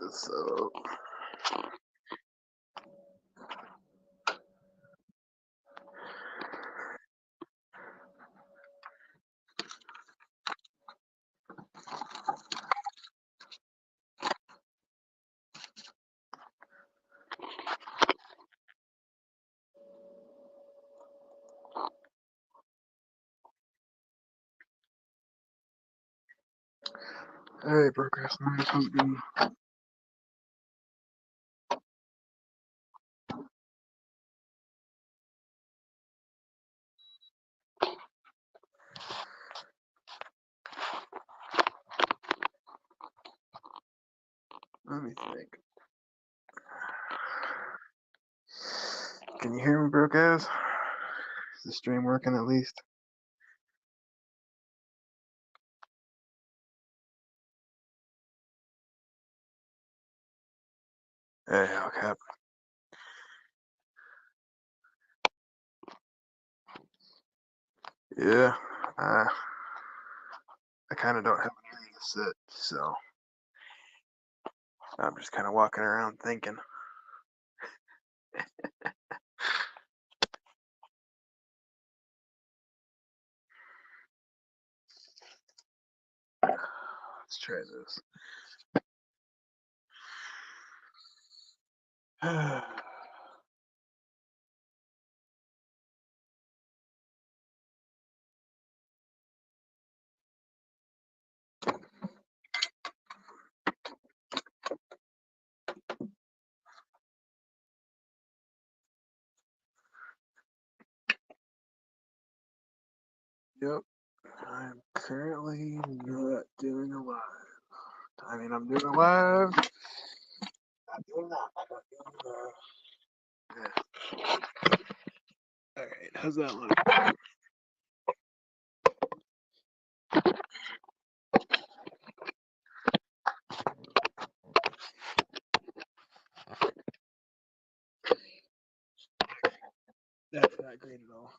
this up. Hey, broadcast night, how's it going? Let me think. Can you hear me, broadcast? Is the stream working at least? Hey, okay. Yeah, I kind of don't have an area to sit, so I'm just kind of walking around thinking. Let's try this. Yep, I'm currently not doing a live. I mean, I'm doing a live. Not doing that. Not doing that. Yeah. All right, how's that look? That's not great at all.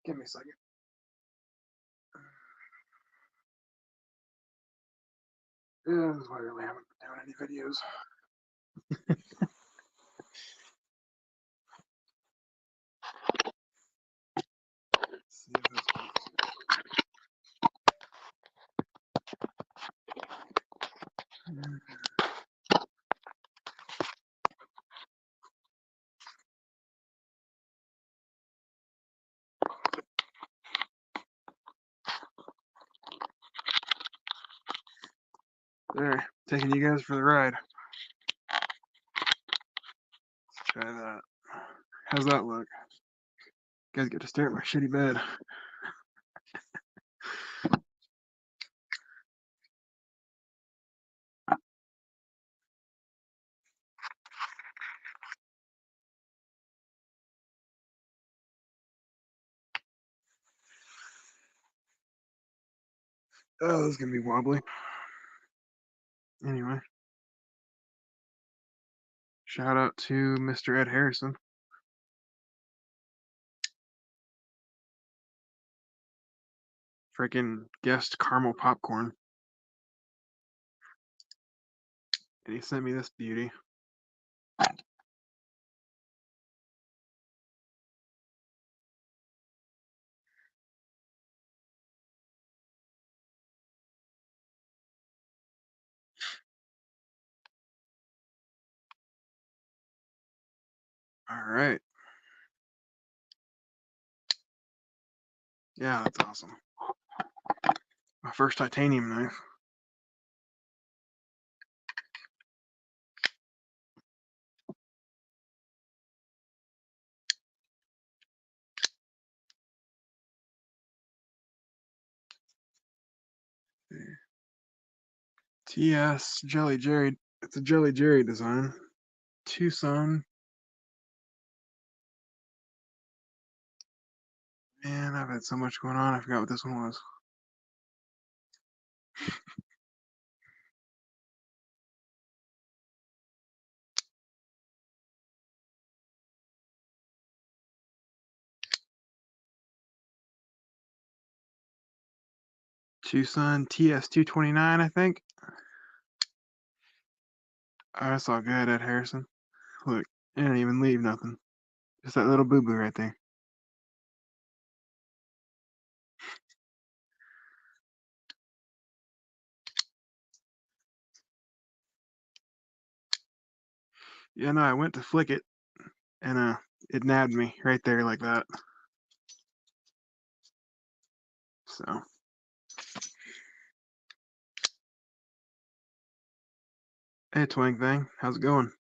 Give me a second. Yeah, this is why I really haven't been doing any videos. See if this works. There, taking you guys for the ride. Let's try that. How's that look? You guys get to stare at my shitty bed. Oh, this is gonna be wobbly. Anyway, shout out to Mr. Ed Harrison. Freaking guest caramel popcorn. And he sent me this beauty. All right. Yeah, that's awesome. My first titanium knife. TS Jelly Jerry. It's a Jelly Jerry design. Tucson. Man, I've had so much going on. I forgot what this one was. Tucson TS229, I think. That's all good, Ed Harrison. Look, it didn't even leave nothing. Just that little boo-boo right there. Yeah, no, I went to flick it, and it nabbed me right there like that. So, hey, Twang Thing, how's it going?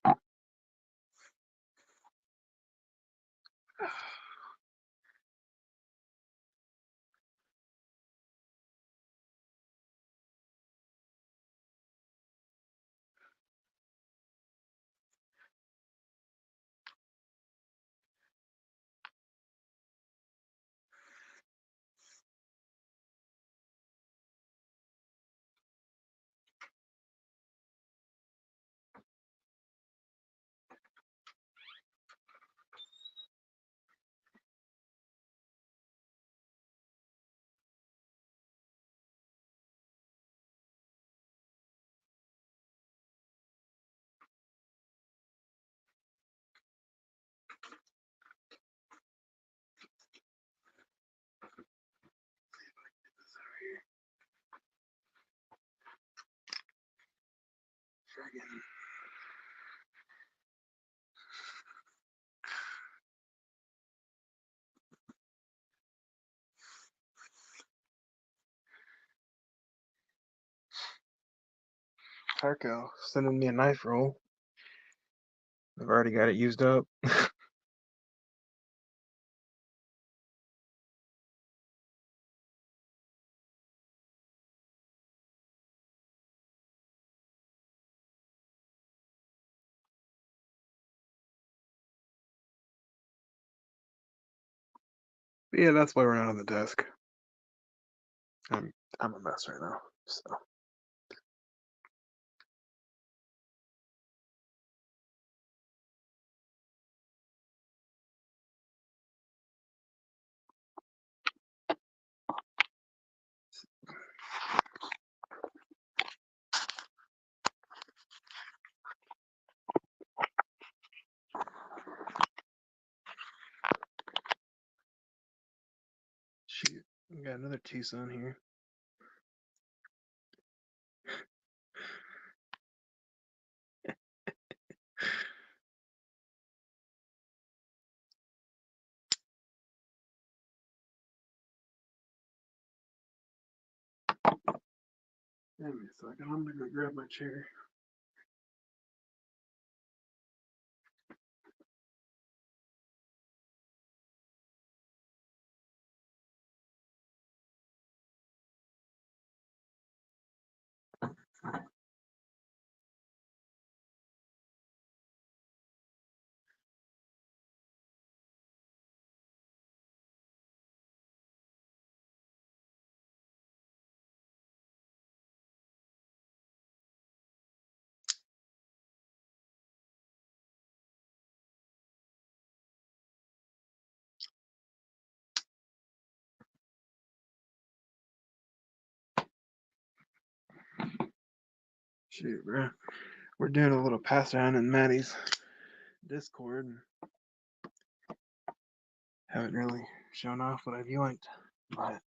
Friggin' Harco sending me a knife roll. I've already got it used up. But yeah, that's why we're not on the desk. I'm I'm a mess right now. So shoot, we got another Tucson here. Give me a second. I'm gonna go grab my chair. Shoot, bro. We're doing a little pass around in Maddie's Discord. Haven't really shown off what I've yoinked, but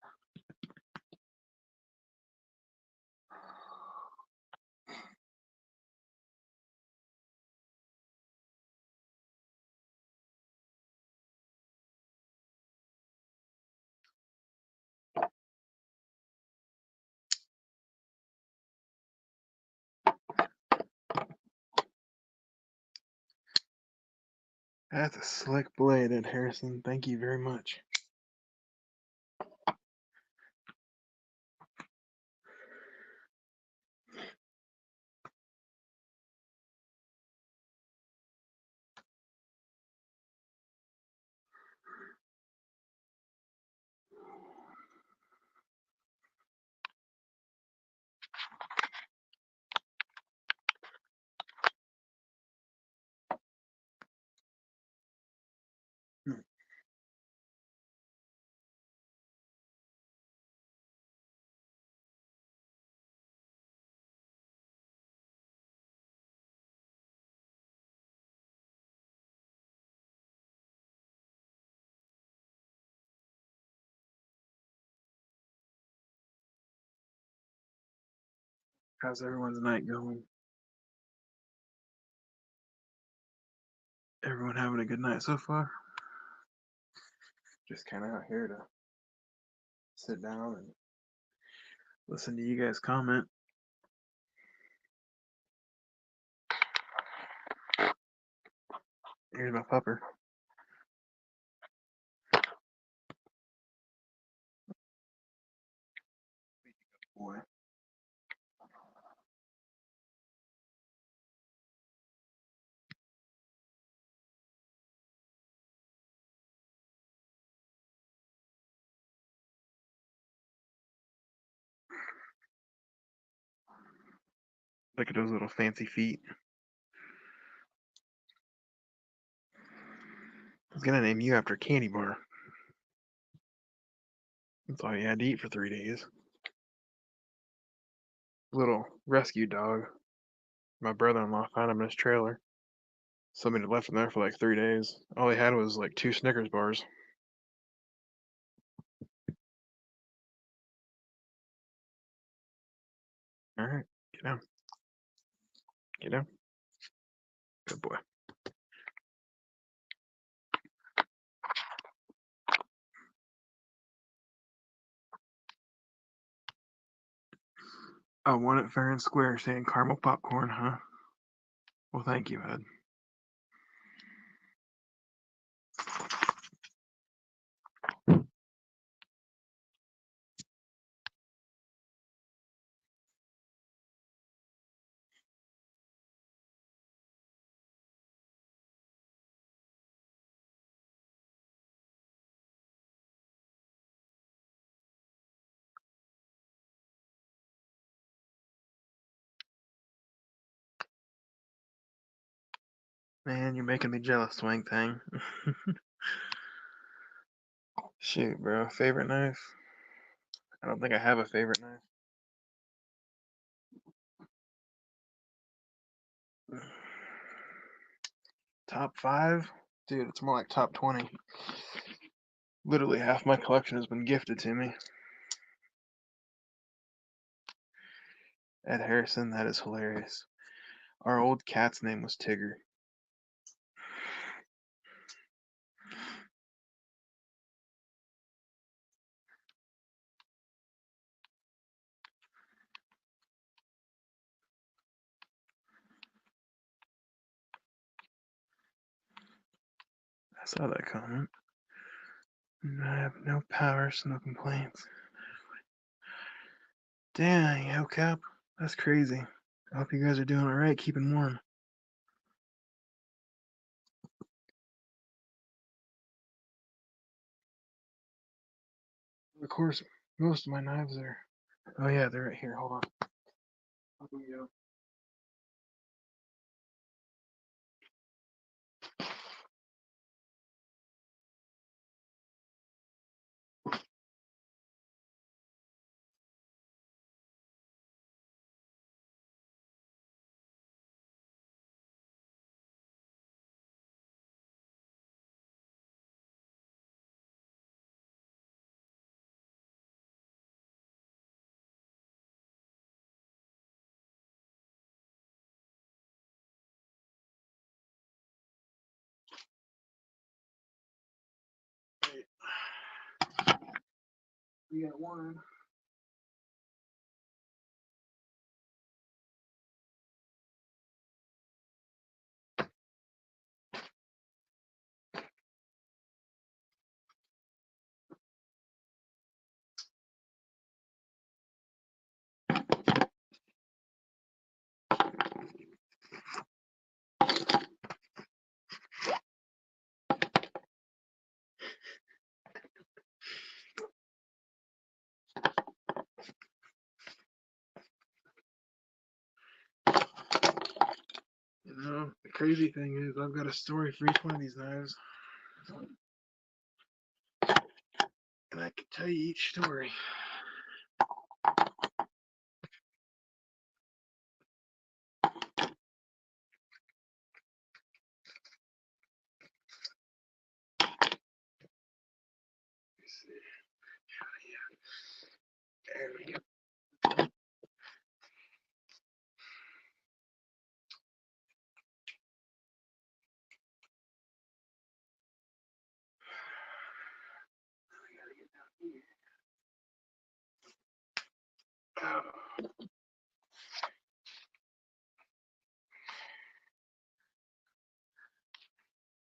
that's a slick blade, Ed Harrison. Thank you very much. How's everyone's night going? Everyone having a good night so far? Just kind of out here to sit down and listen to you guys comment. Here's my pupper. Boy. Look at those little fancy feet. I was gonna name you after a candy bar. That's all you had to eat for 3 days. Little rescue dog. My brother-in-law found him in his trailer. Somebody had left him there for like 3 days. All he had was like 2 Snickers bars. All right, get down. Get down. Good boy. I won it fair and square saying caramel popcorn, huh? Well, thank you, Ed. Man, you're making me jealous, Swing Thing. Shoot, bro. Favorite knife? I don't think I have a favorite knife. Top 5? Dude, it's more like top 20. Literally half my collection has been gifted to me. Ed Harrison, that is hilarious. Our old cat's name was Tigger. I saw that comment. I have no power, so no complaints. Dang, Hellcap. That's crazy. I hope you guys are doing alright, keeping warm. Of course, most of my knives are. Oh, yeah, they're right here. Hold on. Up we go. We got one. You know, the crazy thing is I've got a story for each one of these knives. And I can tell you each story. There we go.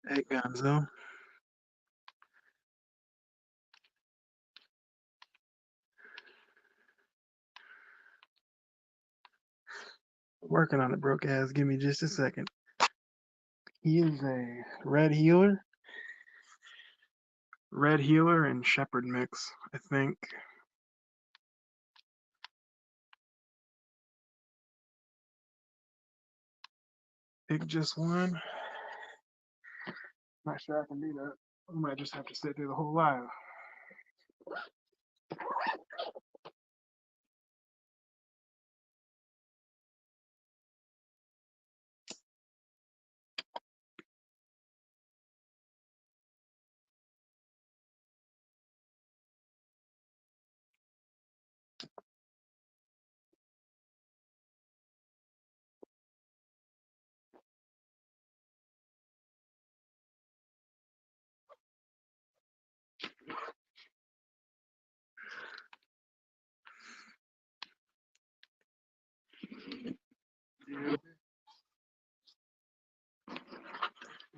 Hey, Gonzo. Working on it, broke ass. Give me just a second. He is a red healer. Red healer and shepherd mix, I think. Pick just one. Not sure I can do that. I might just have to sit through the whole live.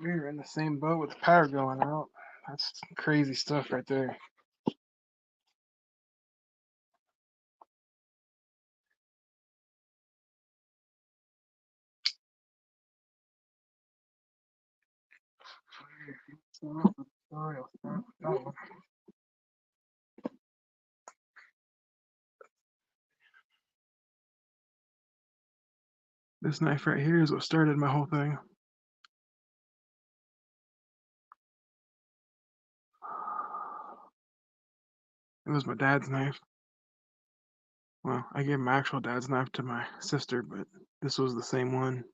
We're in the same boat with the power going out. That's crazy stuff right there. This knife right here is what started my whole thing. It was my dad's knife. Well, I gave my actual dad's knife to my sister, but this was the same one.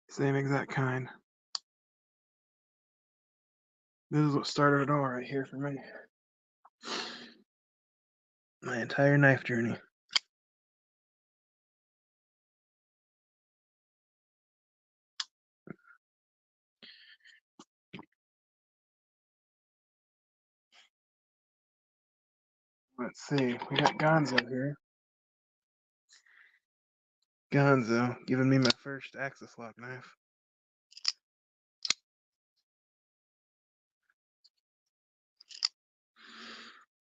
Same exact kind. This is what started it all right here for me. My entire knife journey. Let's see. We got Gonzo here. Gonzo giving me my first axis lock knife.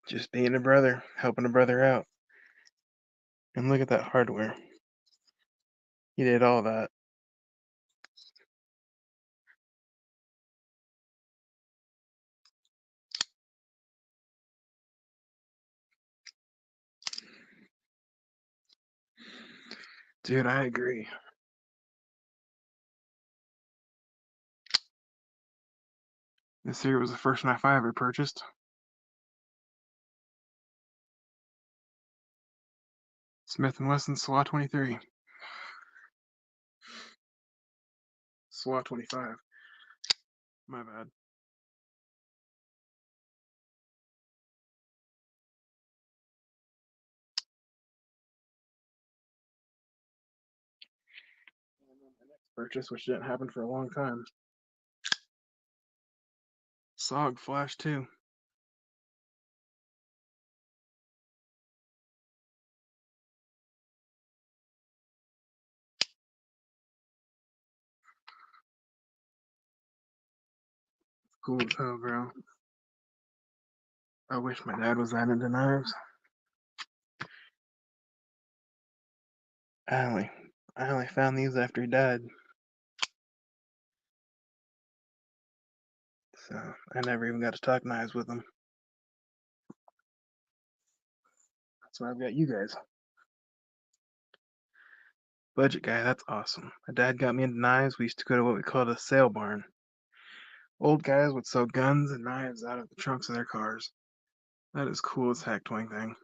Just being a brother, helping a brother out. And look at that hardware. He did all that. Dude, I agree. This here was the first knife I ever purchased. Smith & Wesson SWA 23. SWA 25. My bad. And then my next purchase, which didn't happen for a long time. SOG Flash 2. Cool as hell, bro. I wish my dad was that into knives. I only found these after he died. So I never even got to talk knives with him. That's why I've got you guys. Budget guy, that's awesome. My dad got me into knives. We used to go to what we called a sale barn. Old guys would sell guns and knives out of the trunks of their cars. That is cool as heck, twang thing.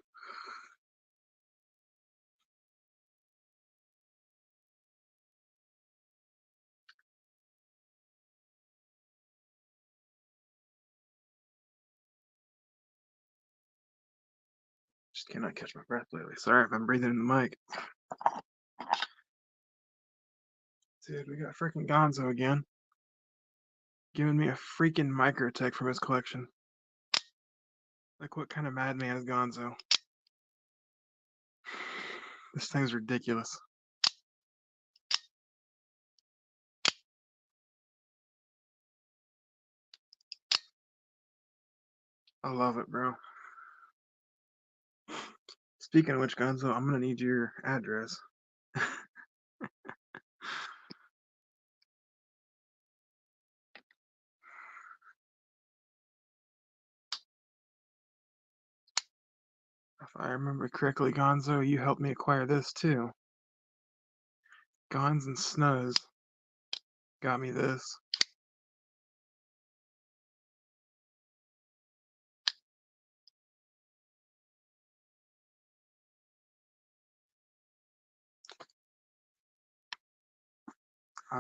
Just cannot catch my breath lately. Sorry if I'm breathing in the mic. Dude, we got freaking Gonzo again. Giving me a freaking Microtech from his collection. Like, what kind of madman is Gonzo? This thing's ridiculous. I love it, bro. Speaking of which, Gonzo, I'm gonna need your address. If I remember correctly, Gonzo, you helped me acquire this too. Gons and Snuzz got me this. I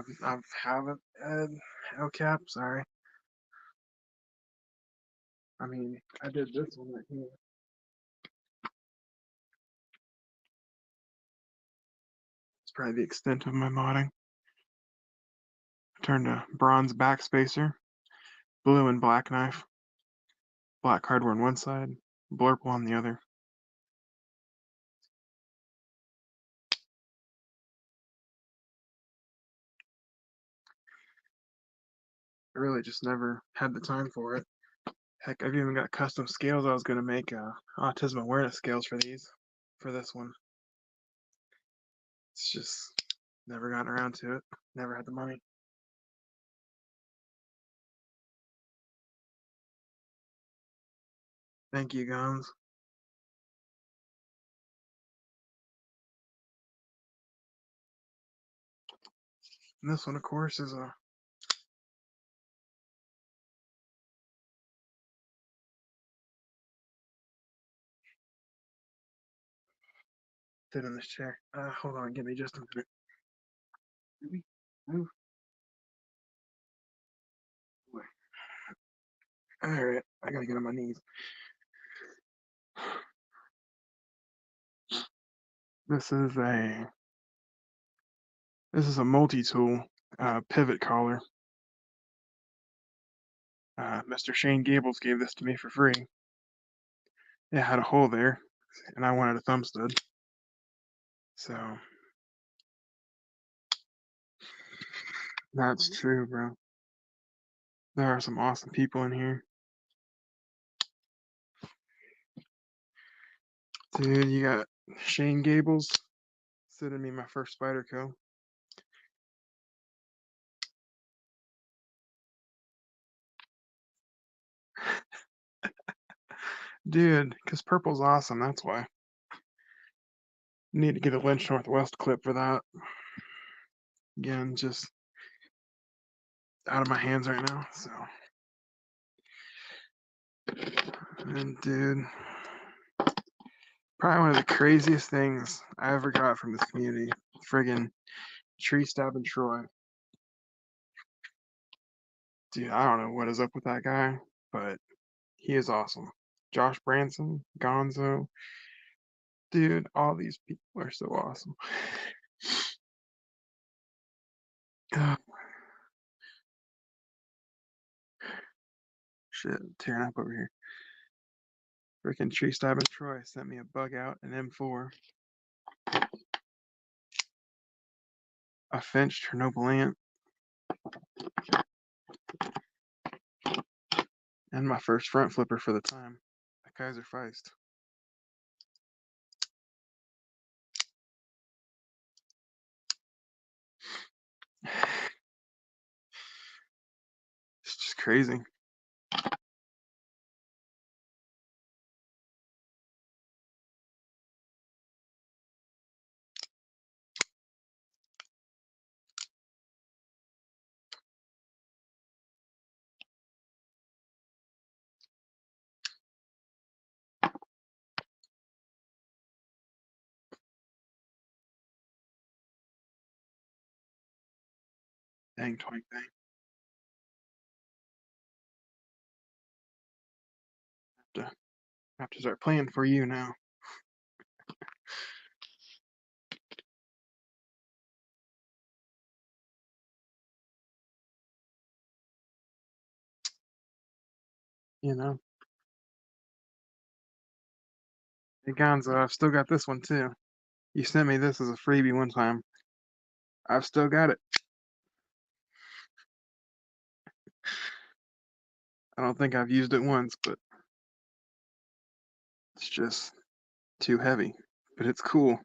haven't had LCAP, sorry. I mean, I did this one right here. It's probably the extent of my modding. Turned a bronze backspacer, blue and black knife, black hardware on one side, blurple on the other. I really just never had the time for it. Heck, I've even got custom scales. I was going to make autism awareness scales for this one. It's just never gotten around to it. Never had the money. Thank you, Gons. And this one, of course, is a sit in this chair. Hold on, give me just a minute. Move. All right, I gotta get on my knees. This is a multi-tool pivot collar. Mr. Shane Gables gave this to me for free. It had a hole there, and I wanted a thumb stud. So that's true, bro. There are some awesome people in here. Dude, you got Shane Gables sending me my first Spyderco. Dude, because purple's awesome, that's why. Need to get a Lynch Northwest clip for that. Again, just out of my hands right now, so. And dude, probably one of the craziest things I ever got from this community. Friggin' tree stabbing Troy. Dude, I don't know what is up with that guy, but he is awesome. Josh Branson, Gonzo. Dude, all these people are so awesome. Shit, tearing up over here. Freaking tree stabbing Troy sent me a bug out, an M4, a Finch Chernobyl ant, and my first front flipper for the time, a Kaiser Feist. It's just crazy. Dang, twink, dang. Have to start playing for you now. You know, Hey Gonzo, I've still got this one too. You sent me this as a freebie one time. I've still got it. I don't think I've used it once, but it's just too heavy. But it's cool.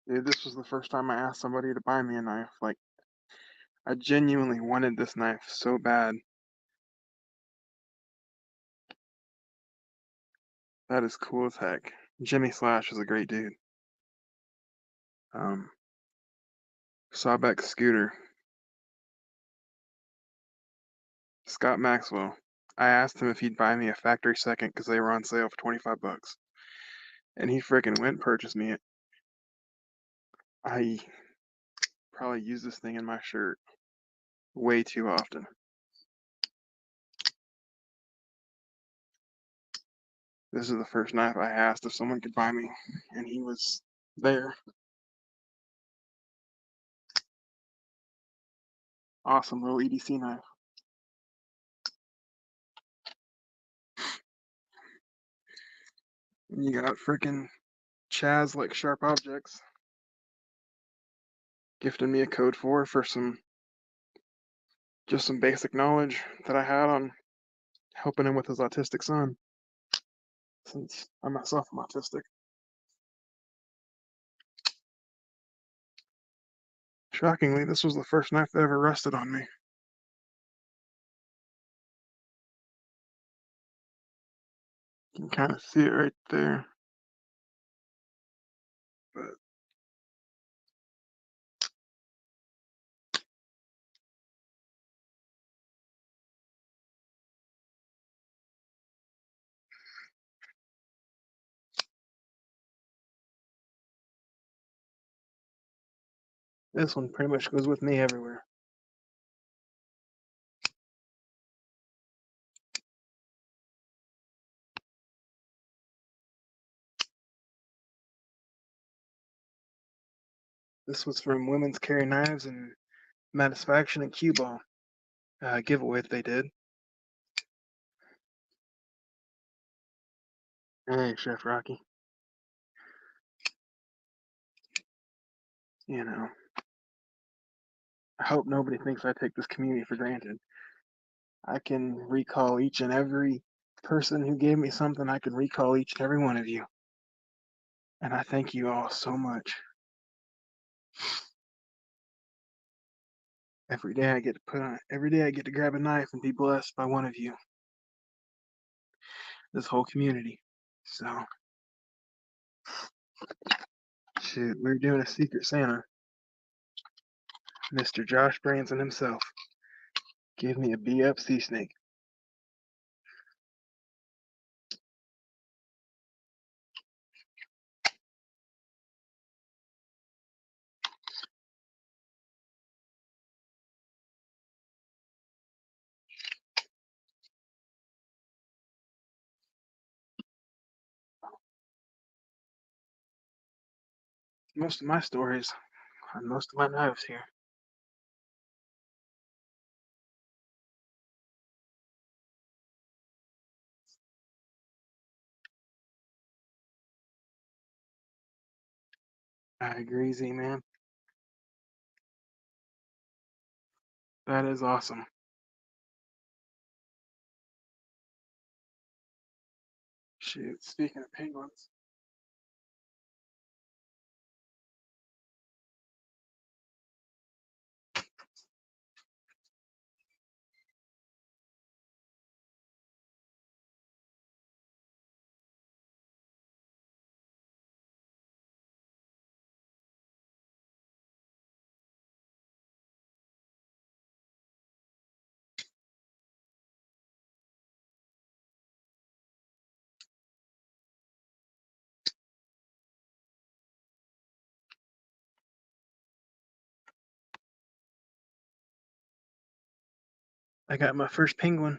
Dude, this was the first time I asked somebody to buy me a knife. Like, I genuinely wanted this knife so bad. That is cool as heck. Jimmy Slash is a great dude. Um, Sawbeck Scooter. Scott Maxwell. I asked him if he'd buy me a factory second because they were on sale for 25 bucks. And he freaking went and purchased me it. I probably use this thing in my shirt way too often. This is the first knife I asked if someone could buy me, and he was there. Awesome little EDC knife. And you got freaking Chaz like Sharp Objects gifting me a code for some just some basic knowledge that I had on helping him with his autistic son, since I myself am autistic. Shockingly, this was the first knife that ever rusted on me. You can kind of see it right there. But this one pretty much goes with me everywhere. This was from Women's Carry Knives and Satisfaction and Cue Ball giveaway that they did. Hey, Chef Rocky. You know, I hope nobody thinks I take this community for granted. I can recall each and every person who gave me something. I can recall each and every one of you. And I thank you all so much. Every day I get to grab a knife and be blessed by one of you. This whole community. So, shoot, we're doing a Secret Santa. Mr. Josh Branson himself. Give me a B-up sea snake. Most of my stories on most of my knives here. I agree, Z-Man. That is awesome. Shoot, speaking of penguins. I got my first penguin.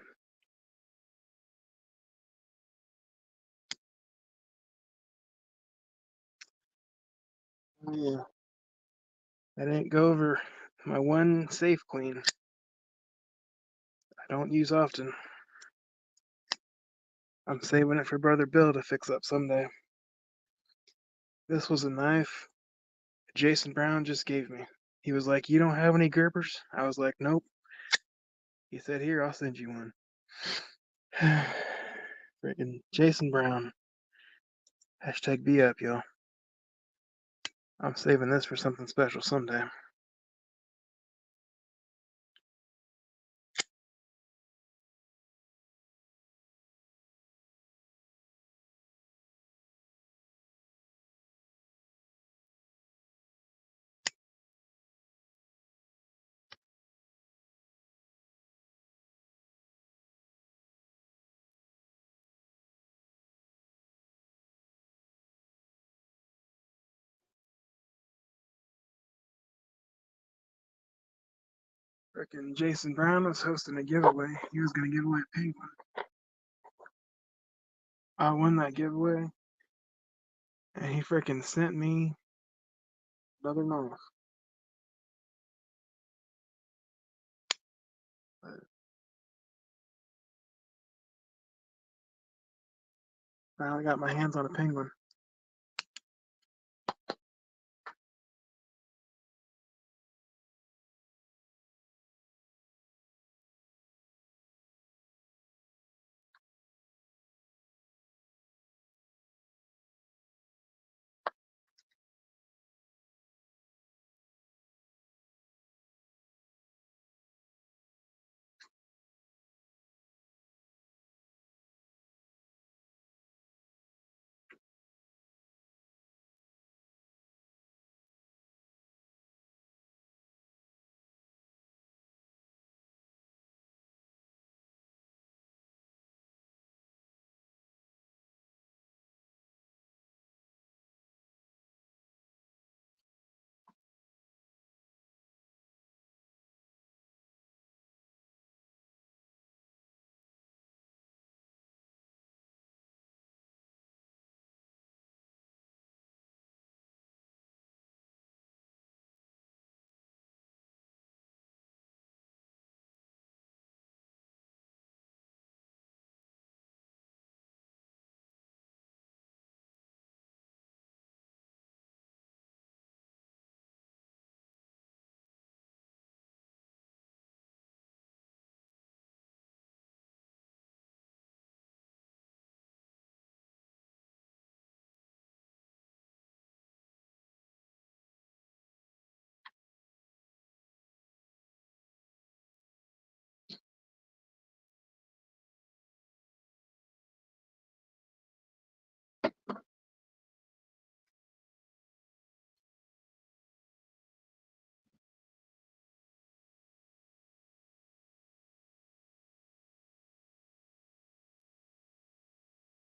Oh, yeah. I didn't go over my one safe clean. I don't use often. I'm saving it for Brother Bill to fix up someday. This was a knife Jason Brown just gave me. He was like, "You don't have any grippers?" I was like, "Nope." He said, "Here, I'll send you one." Freaking Jason Brown. Hashtag be up, y'all. I'm saving this for something special someday. Freaking Jason Brown was hosting a giveaway. He was gonna give away a penguin. I won that giveaway, and he freaking sent me another knife. Finally got my hands on a penguin.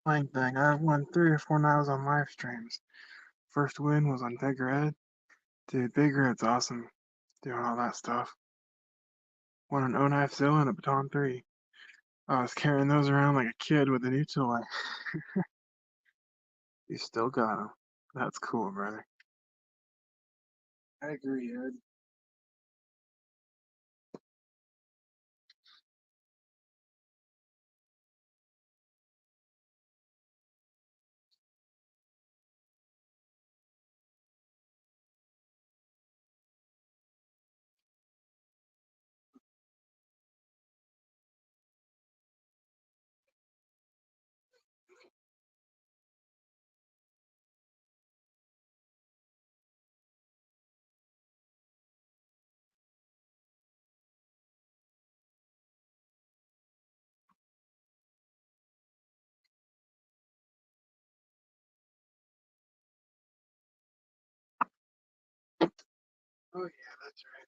Same thing. I've won 3 or 4 knives on live streams. First win was on Big Red. Dude, Big Red's awesome. Doing all that stuff. Won an O-knife Zilla and a Baton 3. I was carrying those around like a kid with a new toy. You still got them. That's cool, brother. I agree, Ed. Oh yeah, that's right.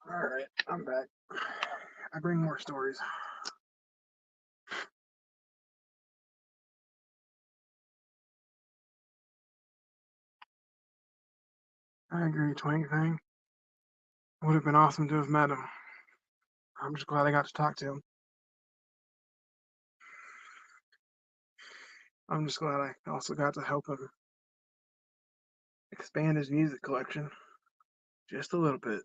Alright, I'm back. I bring more stories. I agree, Twink Thing. Would have been awesome to have met him. I'm just glad I got to talk to him. I'm just glad I also got to help him expand his music collection just a little bit.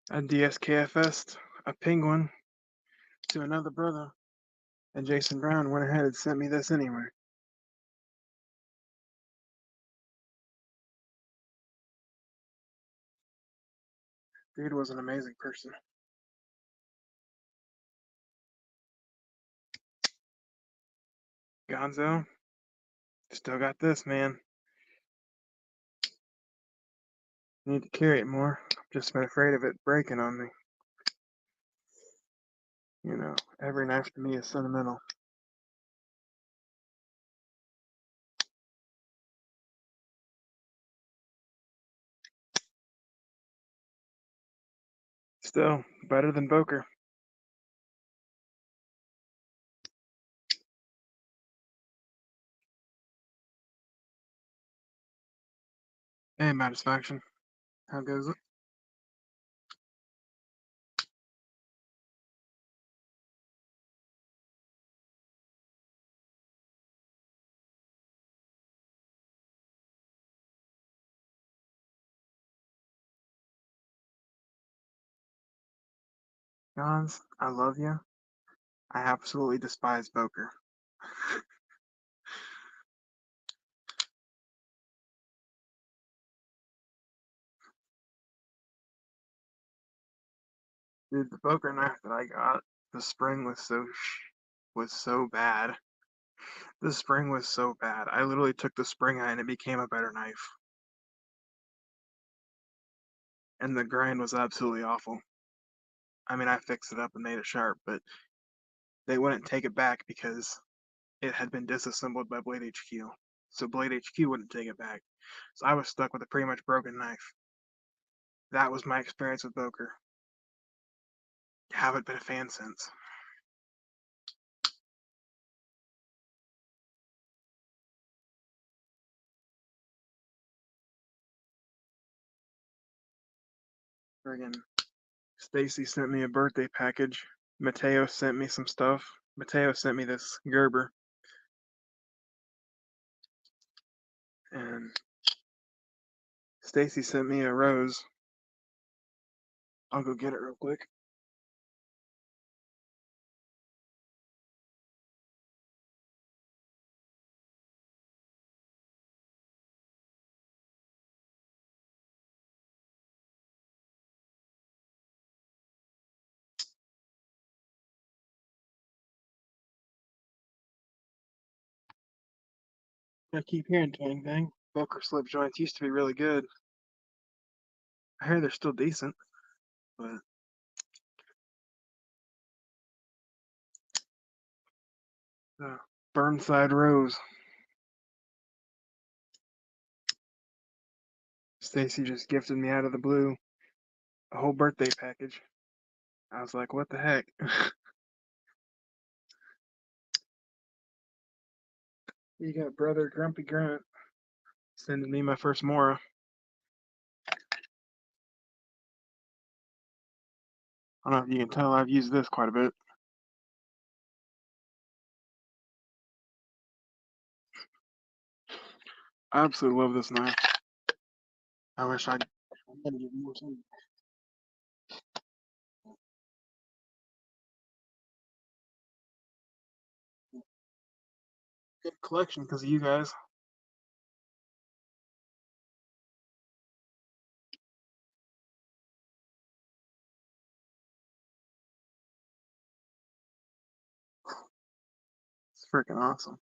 A DSKFest, a penguin to another brother, and Jason Brown went ahead and sent me this anyway. Dude was an amazing person. Gonzo, still got this, man. Need to carry it more. Just been afraid of it breaking on me. You know, every knife to me is sentimental. Still, better than Boker. Hey, Satisfaction. How goes it? Gons, I love you. I absolutely despise Boker. Dude, the Boker knife that I got, the spring was so bad. The spring was so bad. I literally took the spring out and it became a better knife. And the grind was absolutely awful. I mean, I fixed it up and made it sharp, but they wouldn't take it back because it had been disassembled by Blade HQ. So Blade HQ wouldn't take it back. So I was stuck with a pretty much broken knife. That was my experience with Boker. Haven't been a fan since. Friggin' Stacy sent me a birthday package. Mateo sent me some stuff. Mateo sent me this Gerber. And Stacy sent me a rose. I'll go get it real quick. I keep hearing Twang Bang. Boker slip joints used to be really good. I hear they're still decent, but Burnside Rose. Stacy just gifted me out of the blue a whole birthday package. I was like, what the heck? You got brother Grumpy Grunt sending me my first Mora. I don't know if you can tell I've used this quite a bit. I absolutely love this knife. I wish I'd give more time. Good collection because of you guys. It's freaking awesome.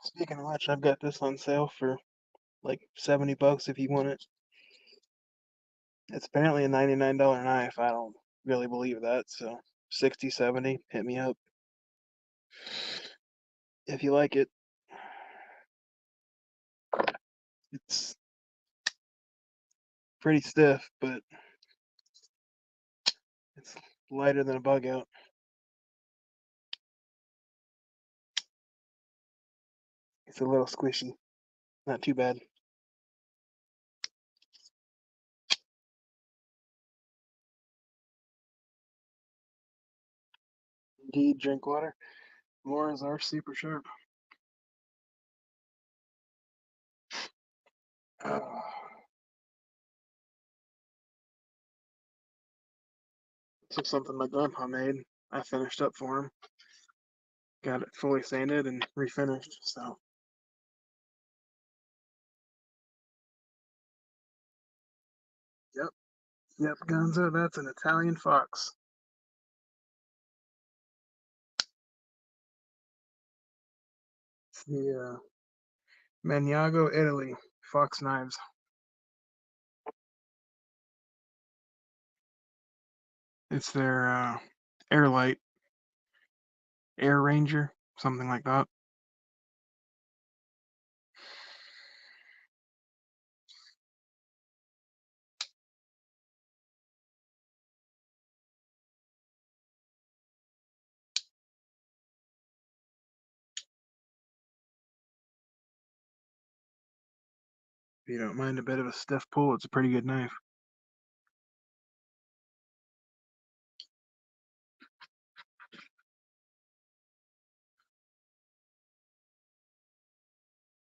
Speaking of which, I've got this on sale for like $70 if you want it. It's apparently a $99 knife. I don't really believe that, so 60, 70, hit me up if you like it. It's pretty stiff, but it's lighter than a bug out. It's a little squishy. Not too bad. Indeed, drink water. Mores are super sharp. This is something my grandpa made. I finished up for him. Got it fully sanded and refinished, so. Yep, yep, Gonzo, that's an Italian fox. It's the Maniago, Italy fox knives. It's their Airlight Air Ranger, something like that. If you don't mind a bit of a stiff pull, it's a pretty good knife.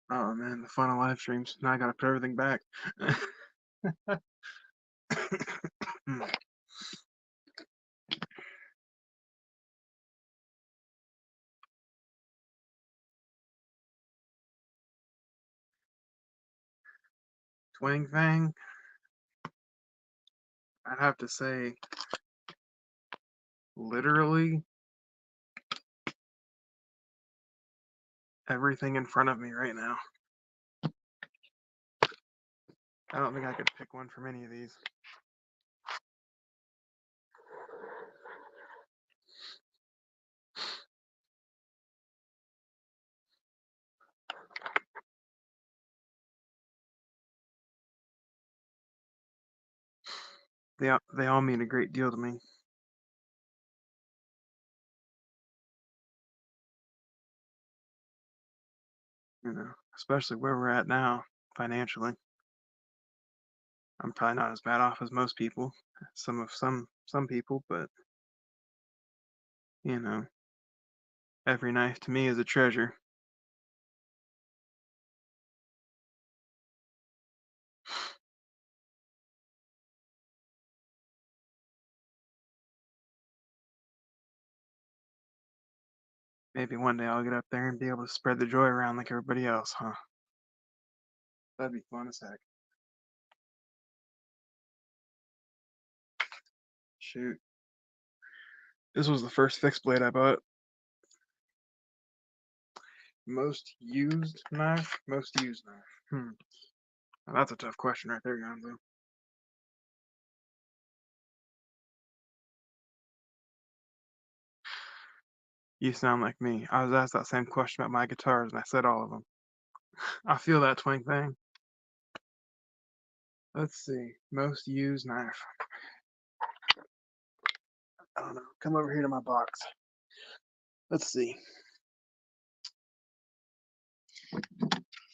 Oh man, the fun of live streams. Now I gotta put everything back. Twang Fang, I'd have to say literally everything in front of me right now. I don't think I could pick one from any of these. They all mean a great deal to me. You know, especially where we're at now financially. I'm probably not as bad off as most people, some people, but you know, every knife to me is a treasure. Maybe one day I'll get up there and be able to spread the joy around like everybody else, huh? That'd be fun as heck. Shoot. This was the first fixed blade I bought. Most used knife? Most used knife. Now that's a tough question right there, Gonzo. You sound like me. I was asked that same question about my guitars, and I said all of them. I feel that twang thing. Let's see. Most used knife. I don't know. Come over here to my box. Let's see.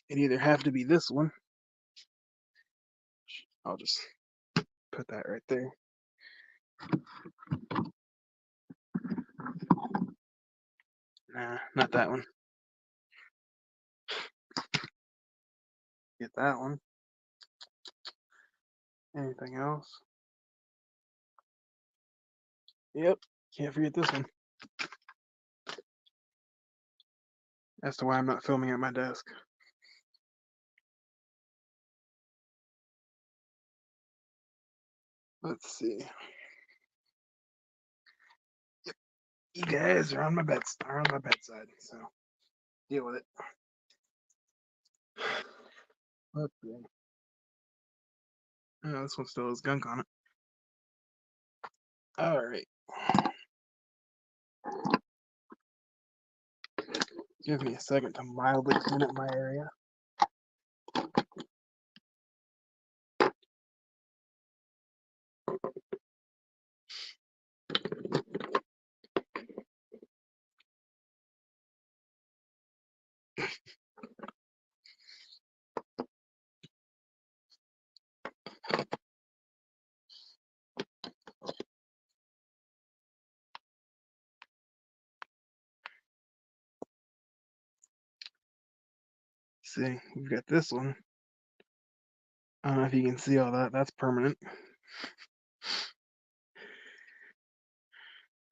It either have to be this one. I'll just put that right there. Nah, not that one. Get that one. Anything else? Yep. Can't forget this one. As to why I'm not filming at my desk. Let's see. Yep. You guys are on my bedside, so deal with it. Let's see. This one still has gunk on it. All right. Give me a second to mildly clean up my area. See, we've got this one. I don't know if you can see all that. That's permanent.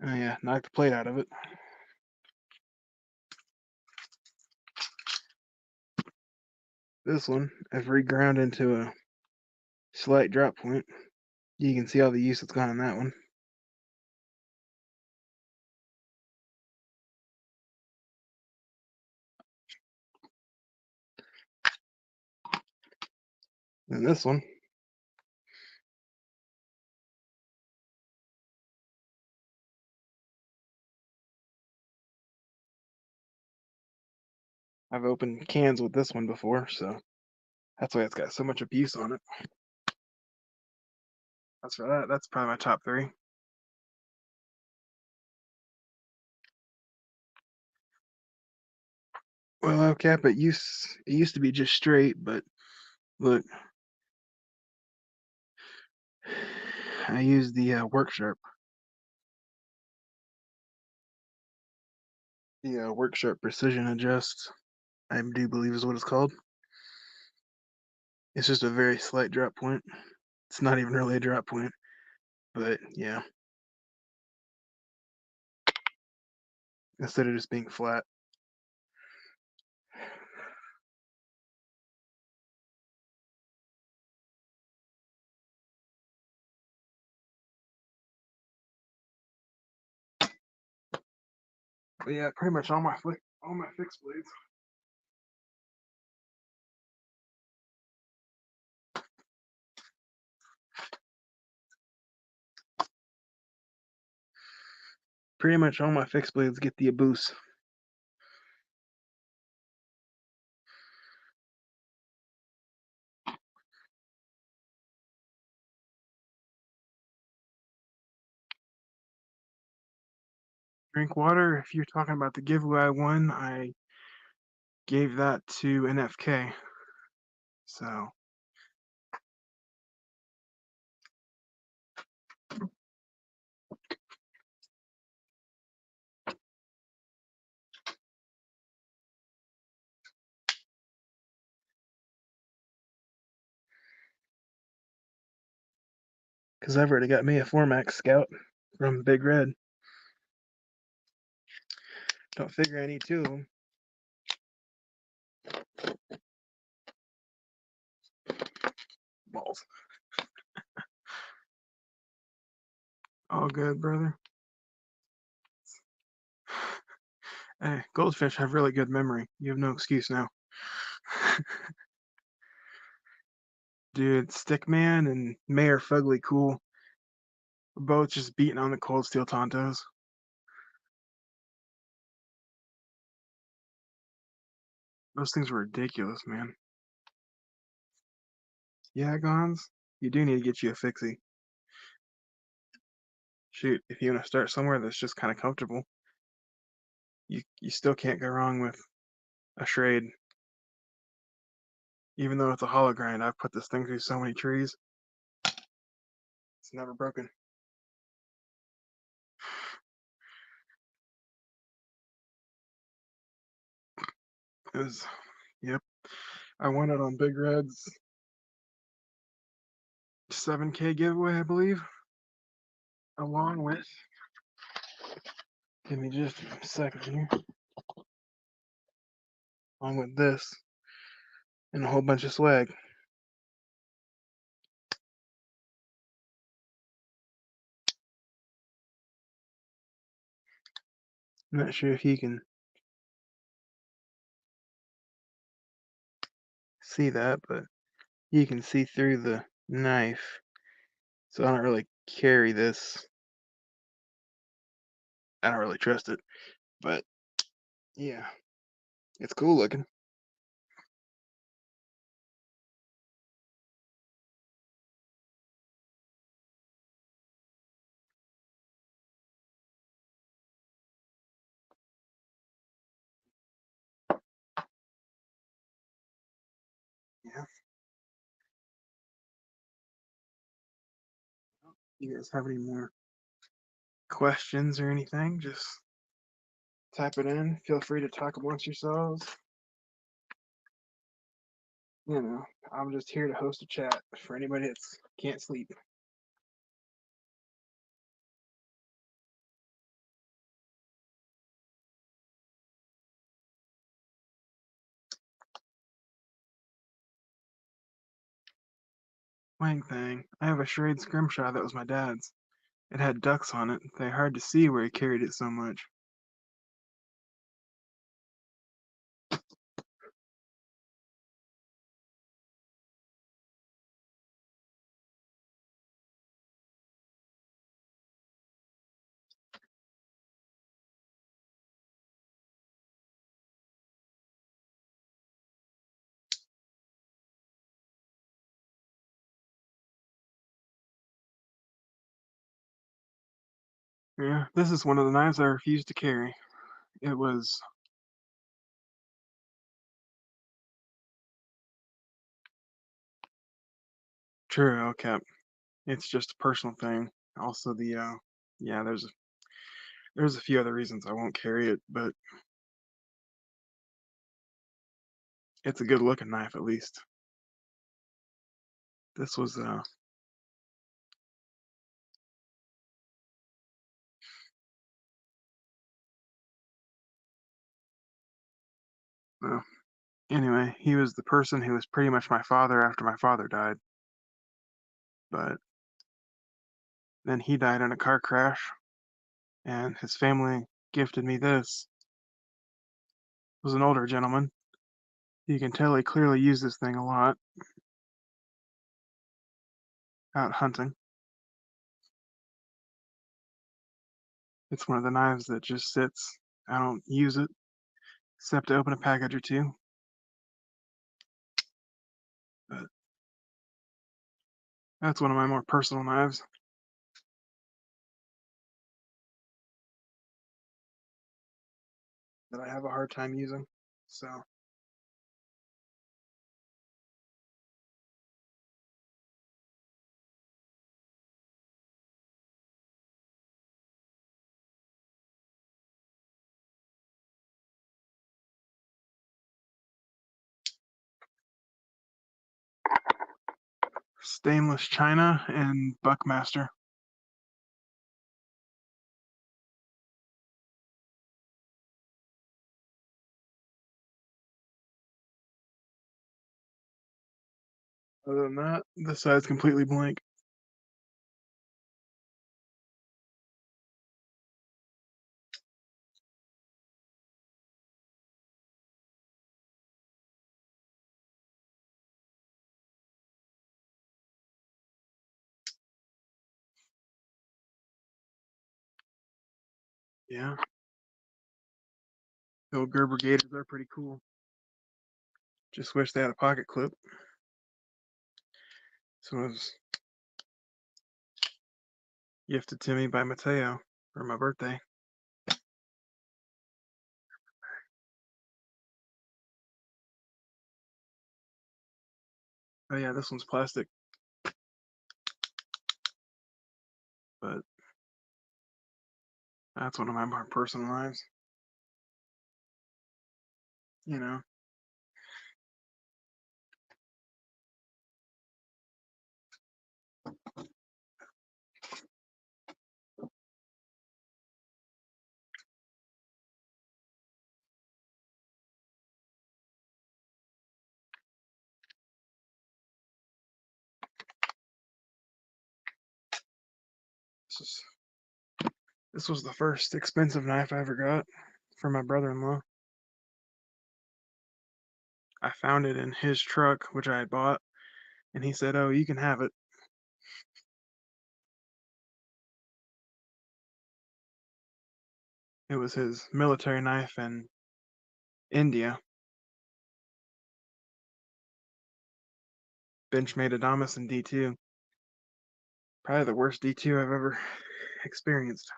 Oh yeah, knocked the plate out of it. This one, I've reground into a slight drop point. You can see all the use that's gone in that one. And this one, I've opened cans with this one before, so that's why it's got so much abuse on it. That's for that. That's probably my top 3. Well, okay, but it used to be just straight, but look, I use the Work Sharp. The Work Sharp Precision Adjust, I do believe is what it's called. It's just a very slight drop point. It's not even really a drop point, but yeah. Instead of just being flat. But yeah, pretty much all my fixed blades. Pretty much all my fixed blades get the abuse. Drink water. If you're talking about the giveaway I won, I gave that to NFK. So because I've already got me a 4-Max Scout from Big Red. Don't figure I need 2 of them. Balls. All good, brother. Hey, goldfish have really good memory. You have no excuse now. Dude, Stickman and Mayor Fugly Cool were both just beating on the cold steel Tontos. Those things were ridiculous, man. Yeah, Gons, you do need to get you a fixie. Shoot, if you want to start somewhere that's just kind of comfortable, you still can't go wrong with a Schrade. Even though it's a hollow grind, I've put this thing through so many trees. It's never broken. It was, yep. I won it on Big Red's 7K giveaway, I believe. Along with, give me just a second here. Along with this and a whole bunch of swag. I'm not sure if you can see that, but you can see through the knife. So I don't really carry this. I don't really trust it, but yeah, it's cool looking. Yeah. You guys have any more questions or anything? Just type it in. Feel free to talk amongst yourselves. You know, I'm just here to host a chat for anybody that can't sleep. Wang thing. I have a charade scrimshaw that was my dad's. It had ducks on it. They're hard to see where he carried it so much. Yeah, this is one of the knives I refused to carry. It was true, okay. It's just a personal thing. Also yeah, there's a few other reasons I won't carry it, but it's a good looking knife at least. This was well, anyway, he was the person who was pretty much my father after my father died. But then he died in a car crash, and his family gifted me this. It was an older gentleman. You can tell he clearly used this thing a lot out hunting. It's one of the knives that just sits. I don't use it except to open a package or two. But that's one of my more personal knives that I have a hard time using. So, stainless china and Buckmaster. Other than that, the side's completely blank. Yeah, the old Gerber Gators are pretty cool. Just wish they had a pocket clip. So it was gifted to me by Mateo for my birthday. Oh yeah, this one's plastic, but that's one of my more personal knives. You know, this is this was the first expensive knife I ever got for my brother-in-law. I found it in his truck, which I had bought, and he said, "Oh, you can have it." It was his military knife in India. Benchmade Adamas in D2. Probably the worst D2 I've ever experienced.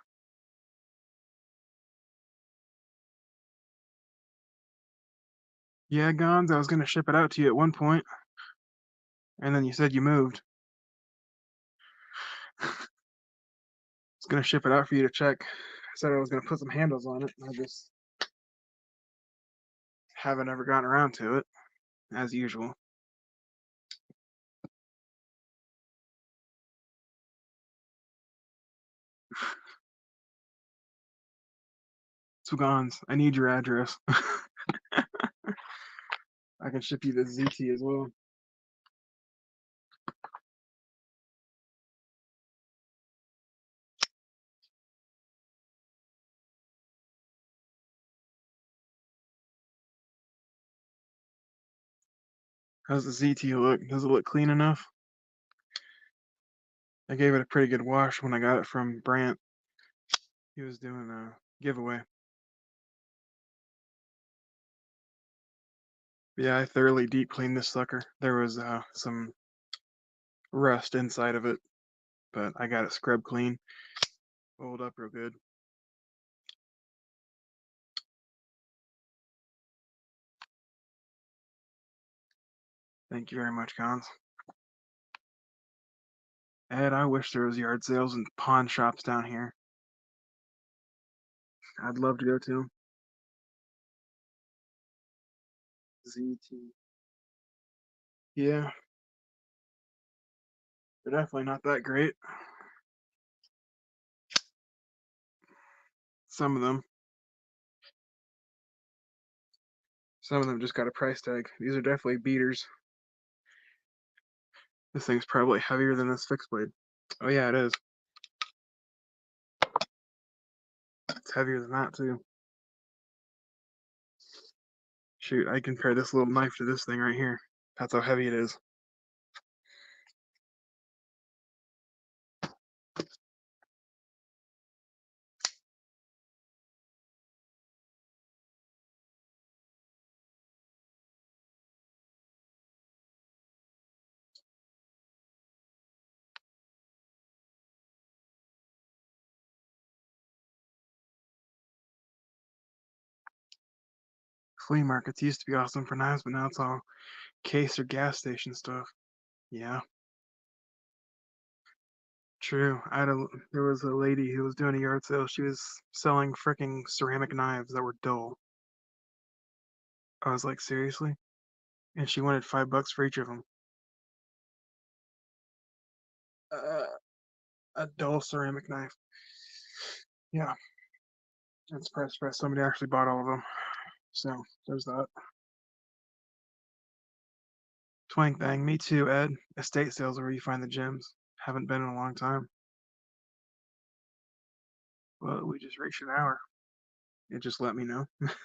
Yeah, Gons, I was gonna ship it out to you at one point, and then you said you moved. I was gonna ship it out for you to check. I said I was gonna put some handles on it, and I just haven't ever gotten around to it, as usual. So Gons, I need your address. I can ship you the ZT as well. How's the ZT look? Does it look clean enough? I gave it a pretty good wash when I got it from Brant. He was doing a giveaway. Yeah, I thoroughly deep cleaned this sucker. There was some rust inside of it, but I got it scrubbed clean, oiled up real good. Thank you very much, Cons. Ed, I wish there was yard sales and pawn shops down here. I'd love to go to them. ZT. Yeah, they're definitely not that great. Some of them. Some of them just got a price tag. These are definitely beaters. This thing's probably heavier than this fixed blade. Oh yeah, it is. It's heavier than that too. Shoot, I compare this little knife to this thing right here. That's how heavy it is. Flea markets used to be awesome for knives, but now it's all case or gas station stuff. Yeah, true. There was a lady who was doing a yard sale. She was selling freaking ceramic knives that were dull. I was like, seriously? And she wanted $5 for each of them. Uh, a dull ceramic knife. Yeah, that's press press. Somebody actually bought all of them. So there's that. Twang thing. Me too, Ed. Estate sales are where you find the gems. Haven't been in a long time. Well, we just reached an hour. It just let me know. But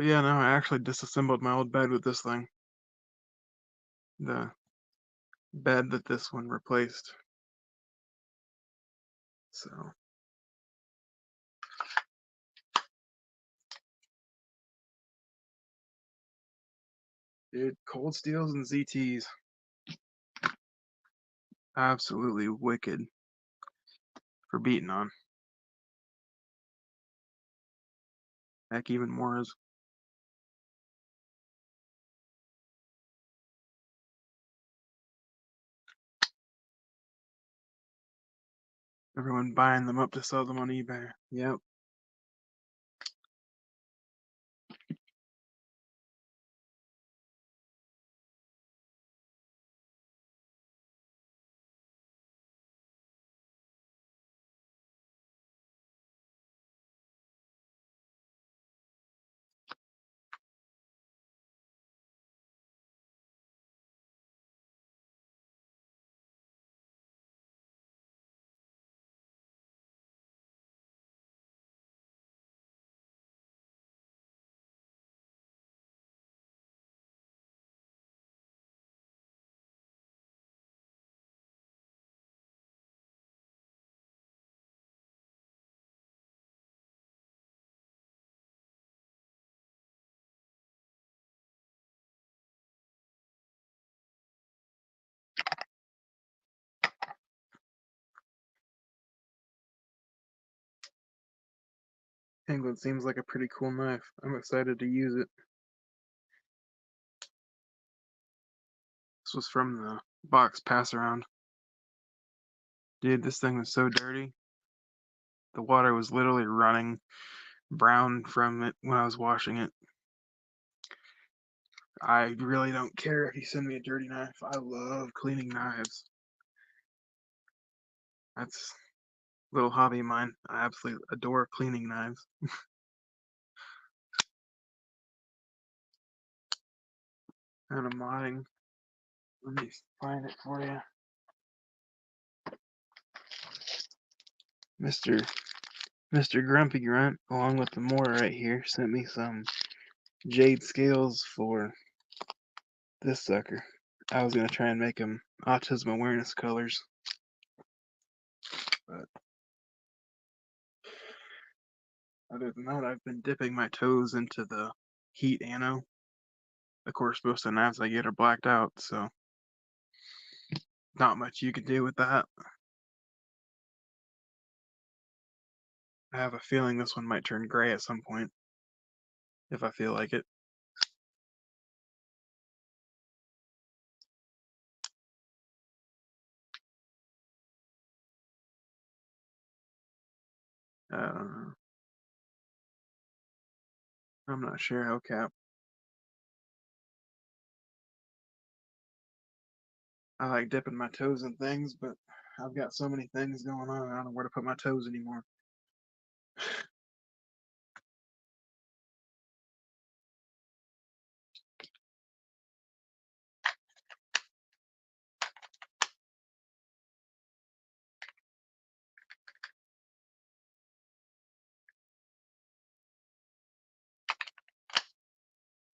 yeah, no, I actually disassembled my old bed with this thing. The bed that this one replaced. So, dude, cold steels and ZTs. Absolutely wicked for beating on. Heck, even more is. Everyone buying them up to sell them on eBay. Yep. Penguin seems like a pretty cool knife. I'm excited to use it. This was from the box pass around. Dude, this thing was so dirty. The water was literally running brown from it when I was washing it. I really don't care if you send me a dirty knife. I love cleaning knives. That's a little hobby of mine. I absolutely adore cleaning knives. Kind of modding. Let me find it for you. Mr. Grumpy Grunt, along with the more right here, sent me some jade scales for this sucker. I was gonna try and make them autism awareness colors, but other than that, I've been dipping my toes into the heat ano. Of course, most of the knives I get are blacked out, so not much you can do with that. I have a feeling this one might turn gray at some point, if I feel like it. Uh, I'm not sure how cap. I like dipping my toes in things, but I've got so many things going on, I don't know where to put my toes anymore.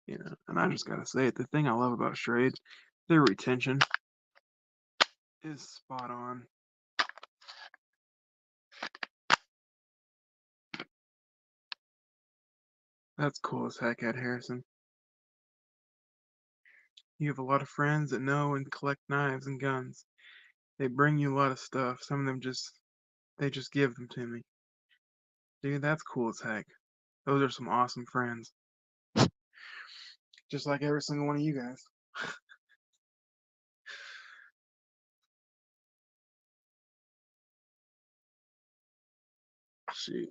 You know, and I just gotta say it, the thing I love about Schrade, their retention is spot on. That's cool as heck, Ed Harrison. You have a lot of friends that know and collect knives and guns. They bring you a lot of stuff. Some of them they just give them to me. Dude, that's cool as heck. Those are some awesome friends. Just like every single one of you guys. Shoot.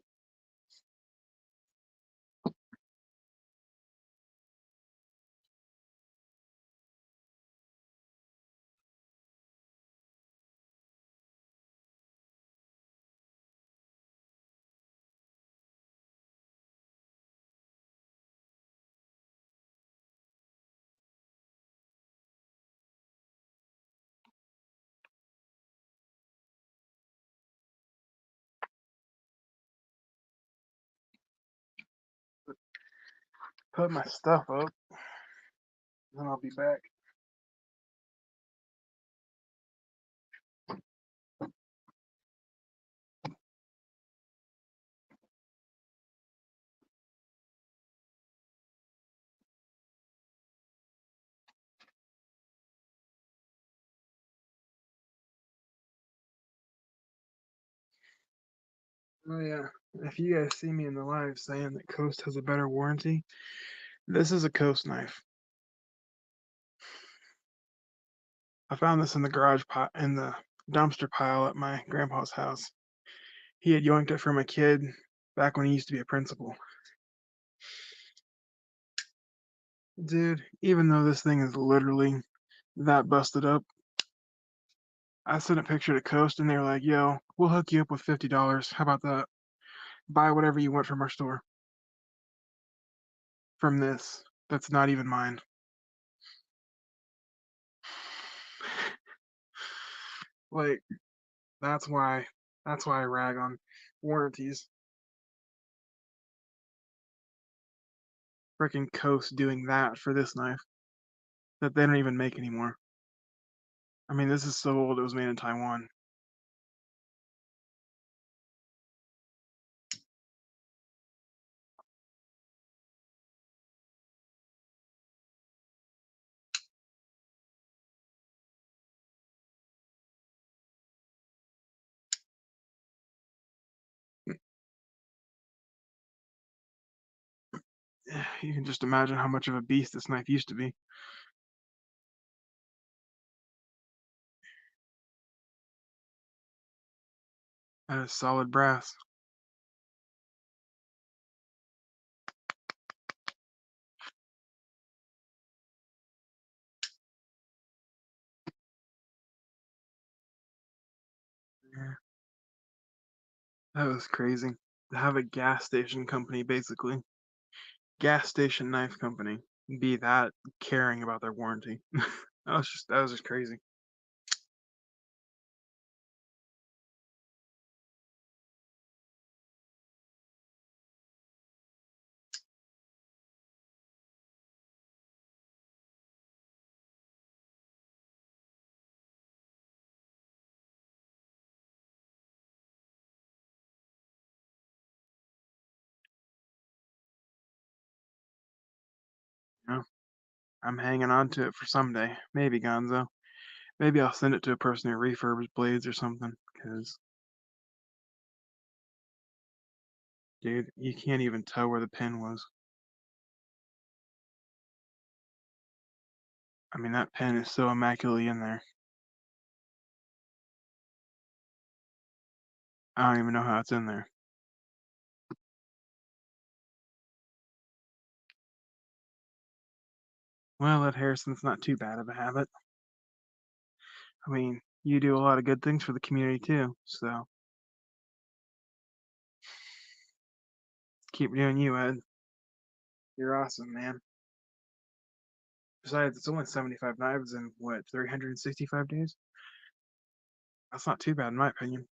Put my stuff up, then I'll be back. Oh yeah, if you guys see me in the live saying that Coast has a better warranty, this is a Coast knife. I found this in the garage pot in the dumpster pile at my grandpa's house. He had yoinked it from a kid back when he used to be a principal. Dude, even though this thing is literally that busted up, I sent a picture to Coast and they were like, yo, we'll hook you up with $50. How about that? Buy whatever you want from our store. From this. That's not even mine. Like, that's why I rag on warranties. Freaking Coast doing that for this knife that they don't even make anymore. I mean, this is so old, it was made in Taiwan. You can just imagine how much of a beast this knife used to be. That is solid brass. Yeah, that was crazy. To have a gas station company, basically, gas station knife company, be that caring about their warranty. That was just crazy. You know, I'm hanging on to it for someday. Maybe Gonzo. Maybe I'll send it to a person who refurbs blades or something. Cause, dude, you can't even tell where the pin was. I mean, that pin is so immaculately in there. I don't even know how it's in there. Well, Ed Harrison's not too bad of a habit. I mean, you do a lot of good things for the community too, so keep doing you, Ed. You're awesome, man. Besides, it's only 75 knives in what, 365 days? That's not too bad in my opinion.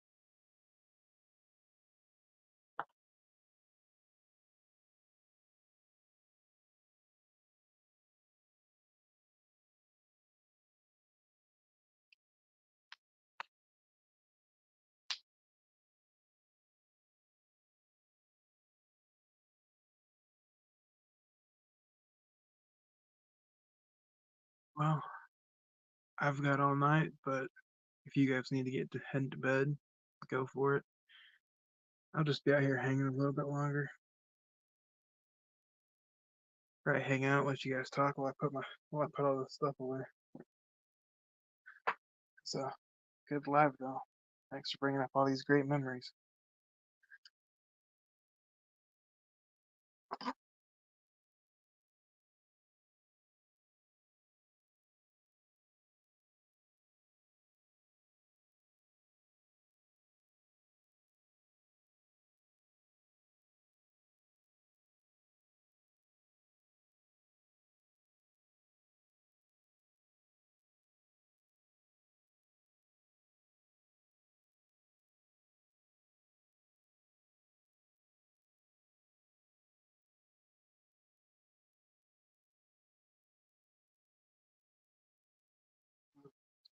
Well, I've got all night, but if you guys need to head to bed, go for it. I'll just be out here hanging a little bit longer. Right, hang out, let you guys talk while I put all this stuff away. So good live though. Thanks for bringing up all these great memories.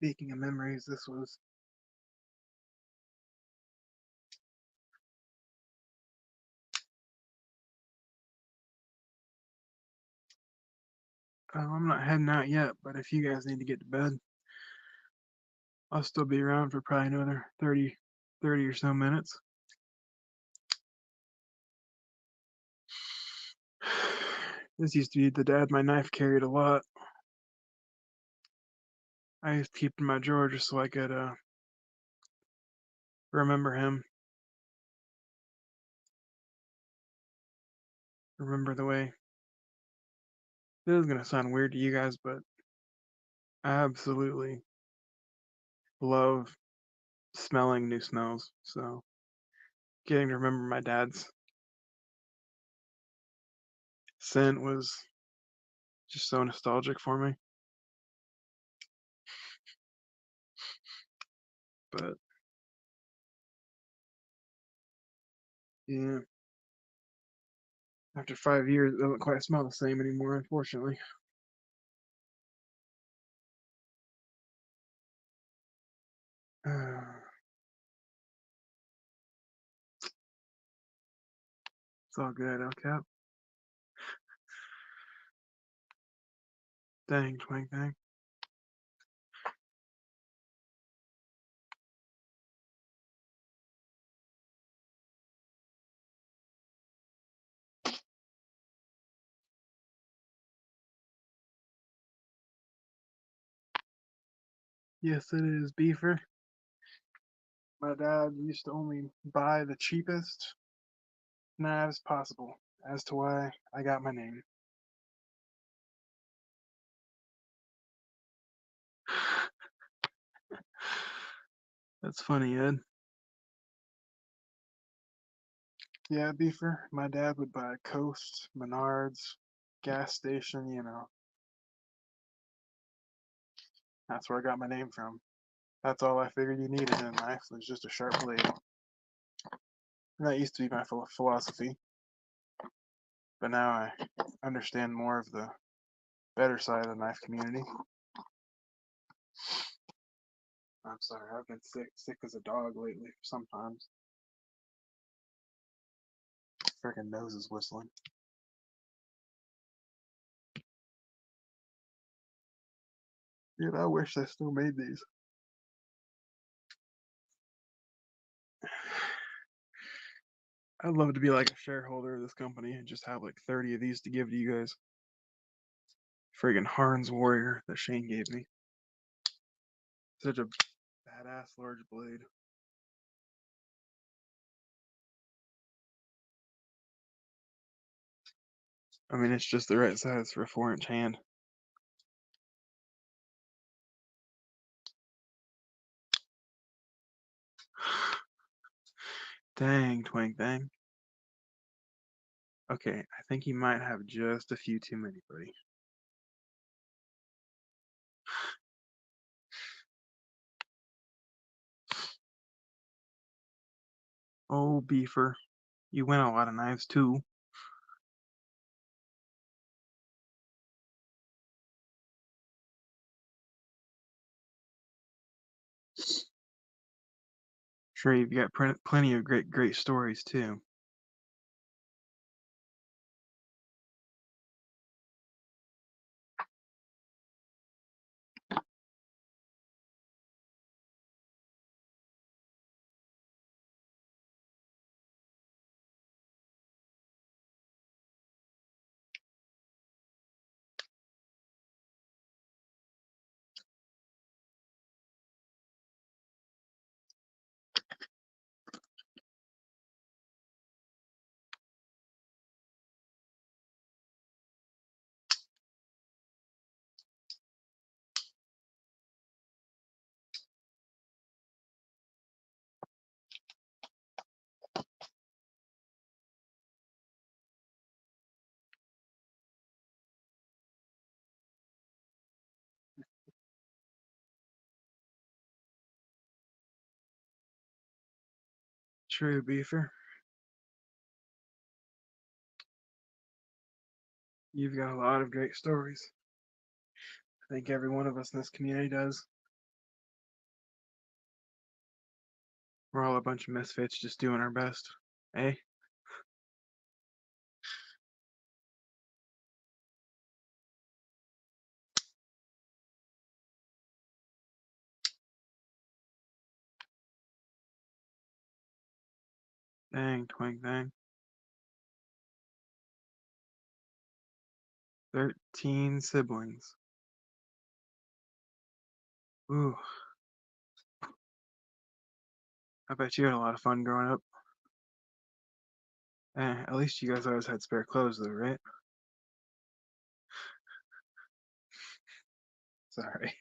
Speaking of memories, this was I'm not heading out yet, but if you guys need to get to bed, I'll still be around for probably another 30 or so minutes. This used to be the dad my knife carried a lot. I used to keep it in my drawer just so I could remember him. Remember the way. This is gonna sound weird to you guys, but I absolutely love smelling new smells. So getting to remember my dad's scent was just so nostalgic for me. But yeah, after 5 years, it doesn't quite smell the same anymore, unfortunately. It's all good, okay? Dang, twang, dang. Yes, it is, Beefer. My dad used to only buy the cheapest knives possible, as to why I got my name. That's funny, Ed. Yeah, Beefer, my dad would buy Coast, Menards, gas station, you know. That's where I got my name from. That's all I figured you needed in a knife was just a sharp blade. And that used to be my philosophy. But now I understand more of the better side of the knife community. I'm sorry, I've been sick as a dog lately sometimes. Freaking nose is whistling. Dude, I wish I still made these. I'd love to be like a shareholder of this company and just have like 30 of these to give to you guys. Friggin' Harn's Warrior that Shane gave me. Such a badass large blade. I mean, it's just the right size for a 4-inch hand. Dang, twang, dang. Okay, I think he might have just a few too many, buddy. Oh, Beefer, you win a lot of knives too. Sure, you've got plenty of great stories too. True, Beefer. You've got a lot of great stories. I think every one of us in this community does. We're all a bunch of misfits just doing our best. Eh? Dang, twang, dang. 13 siblings. Ooh. I bet you had a lot of fun growing up. At least you guys always had spare clothes though, right? Sorry.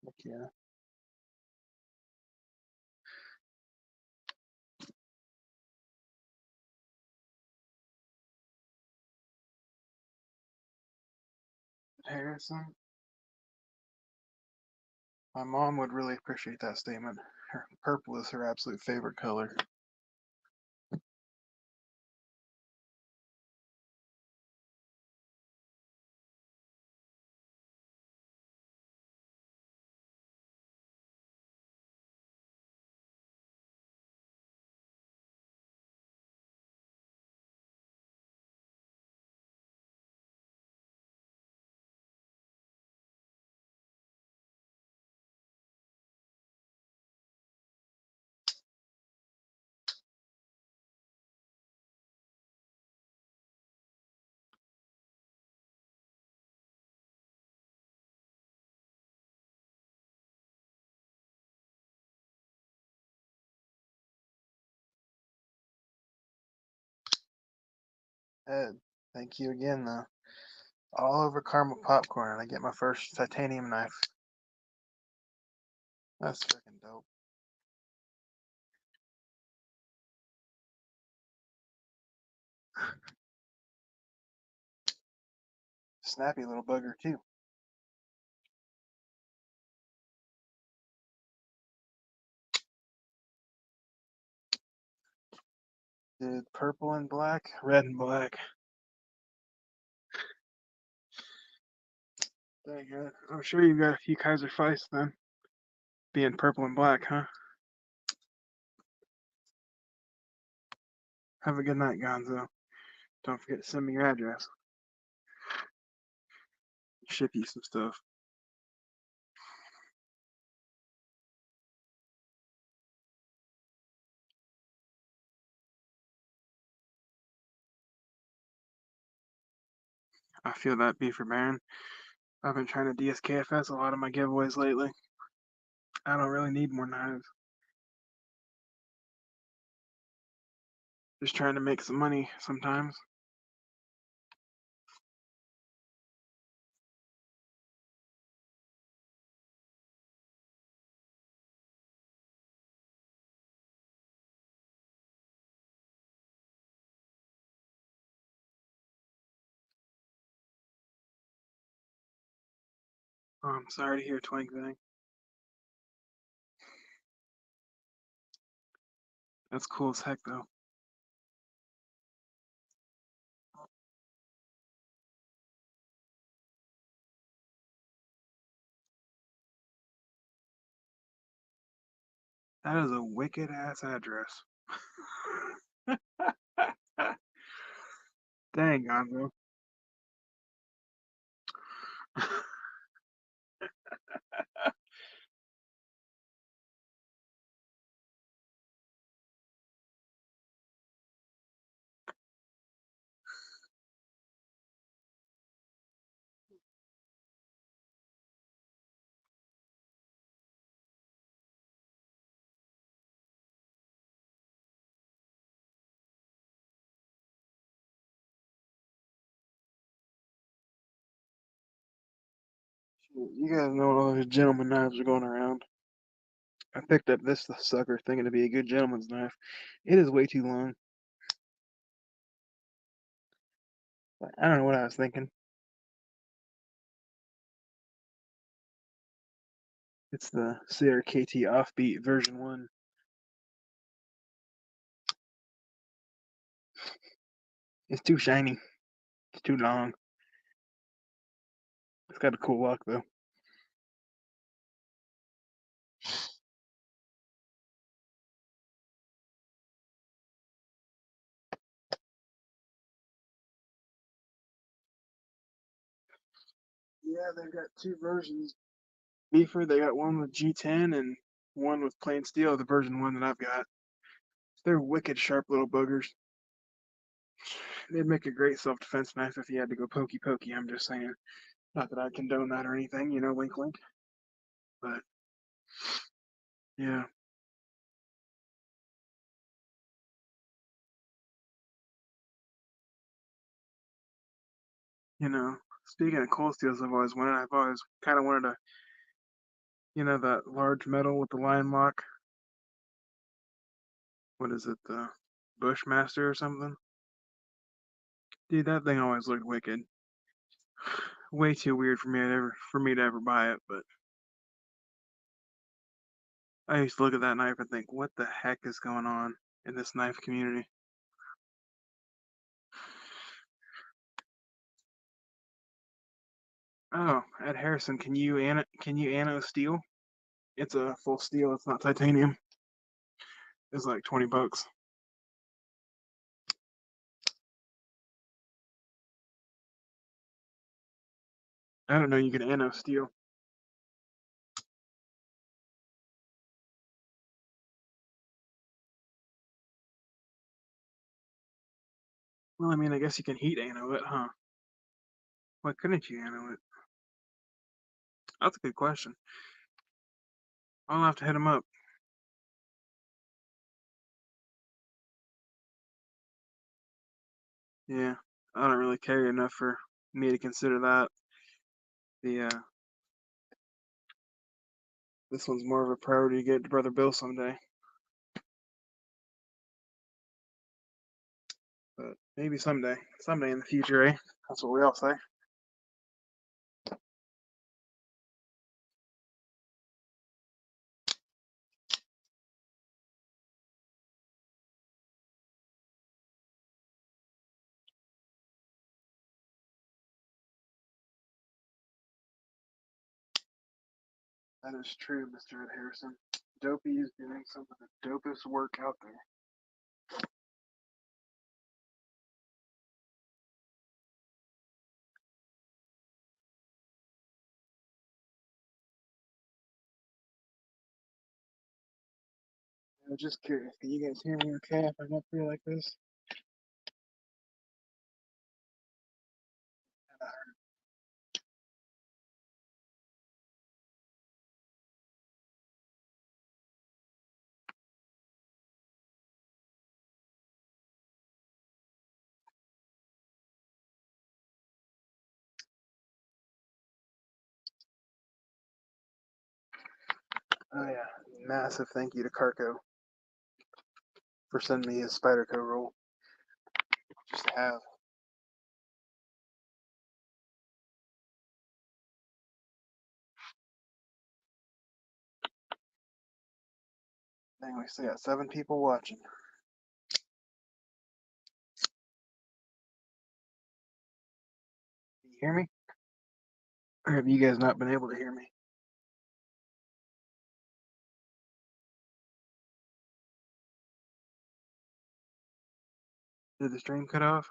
Heck yeah. Harrison, my mom would really appreciate that statement. Purple is her absolute favorite color. Ed, thank you again, though. All over caramel popcorn, and I get my first titanium knife. That's freaking dope. Snappy little bugger, too. Did purple and black, red and black. Dang it. I'm sure you've got a few Kaiser Feists then. Being purple and black, huh? Have a good night, Gonzo. Don't forget to send me your address. Ship you some stuff. I feel that beef for Baron. I've been trying to DSKFS a lot of my giveaways lately. I don't really need more knives. Just trying to make some money sometimes. Oh, I'm sorry to hear Twink thing. That's cool as heck, though. That is a wicked ass address. Dang, Gonzo. You guys know all those gentleman knives are going around. I picked up this sucker thinking to be a good gentleman's knife. It is way too long. But I don't know what I was thinking. It's the CRKT Offbeat version 1. It's too shiny. It's too long. It's got a cool look, though. Yeah, they've got two versions. Beefer, they got one with G10 and one with plain steel, the version 1 that I've got. They're wicked sharp little boogers. They'd make a great self-defense knife if you had to go pokey pokey, I'm just saying. Not that I condone that or anything, wink wink. But, yeah. Speaking of cold steels, I've always kind of wanted that large metal with the line lock. What is it, the Bushmaster or something? Dude, that thing always looked wicked. Way too weird for me to ever buy it, but I used to look at that knife and think, what the heck is going on in this knife community? Oh, Ed Harrison, can you anno steel? It's a full steel. It's not titanium. It's like $20. I don't know. You can anno steel. Well, I mean, I guess you can heat anno it, huh? Why couldn't you anno it? That's a good question. I'll have to hit him up. Yeah. I don't really care enough for me to consider that. The This one's more of a priority to get to Brother Bill someday. But maybe someday. Someday in the future, eh? That's what we all say. That is true, Mr. Ed Harrison. Dopey is doing some of the dopest work out there. I'm just curious, can you guys hear me okay if I go through like this? Oh yeah, massive thank you to Carco for sending me his Spyderco roll. Just to have. Dang, we still got 7 people watching. Can you hear me? Or have you guys not been able to hear me? Did the stream cut off?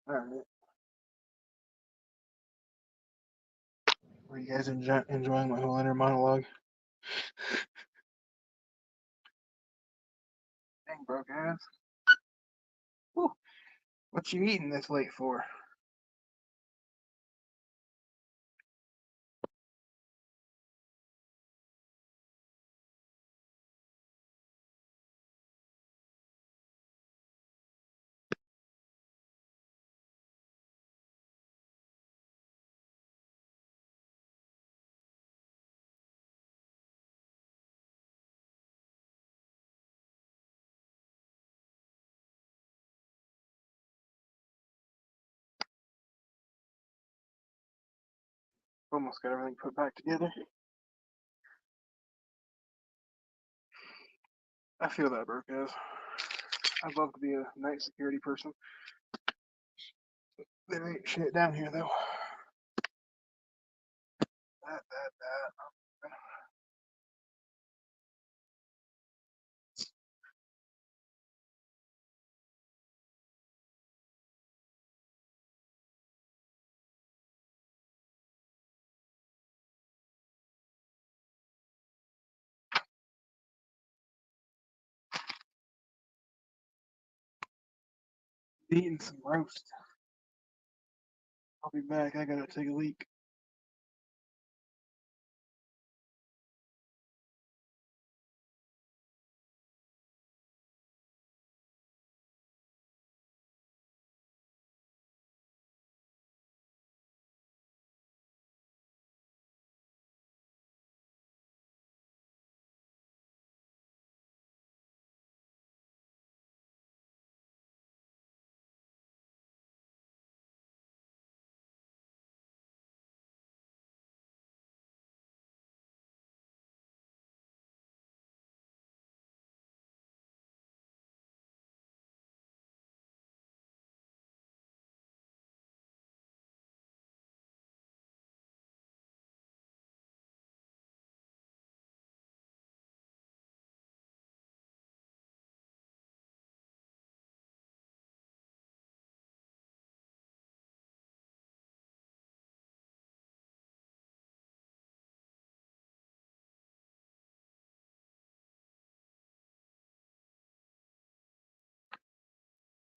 Alright. Were you guys enjoying my whole inner monologue? Dang, broke ass. Whew. What you eating this late for? Almost got everything put back together. I feel that, broke ass. I'd love to be a night security person. There ain't shit down here though. That. Eating some roast. I'll be back. I gotta take a leak.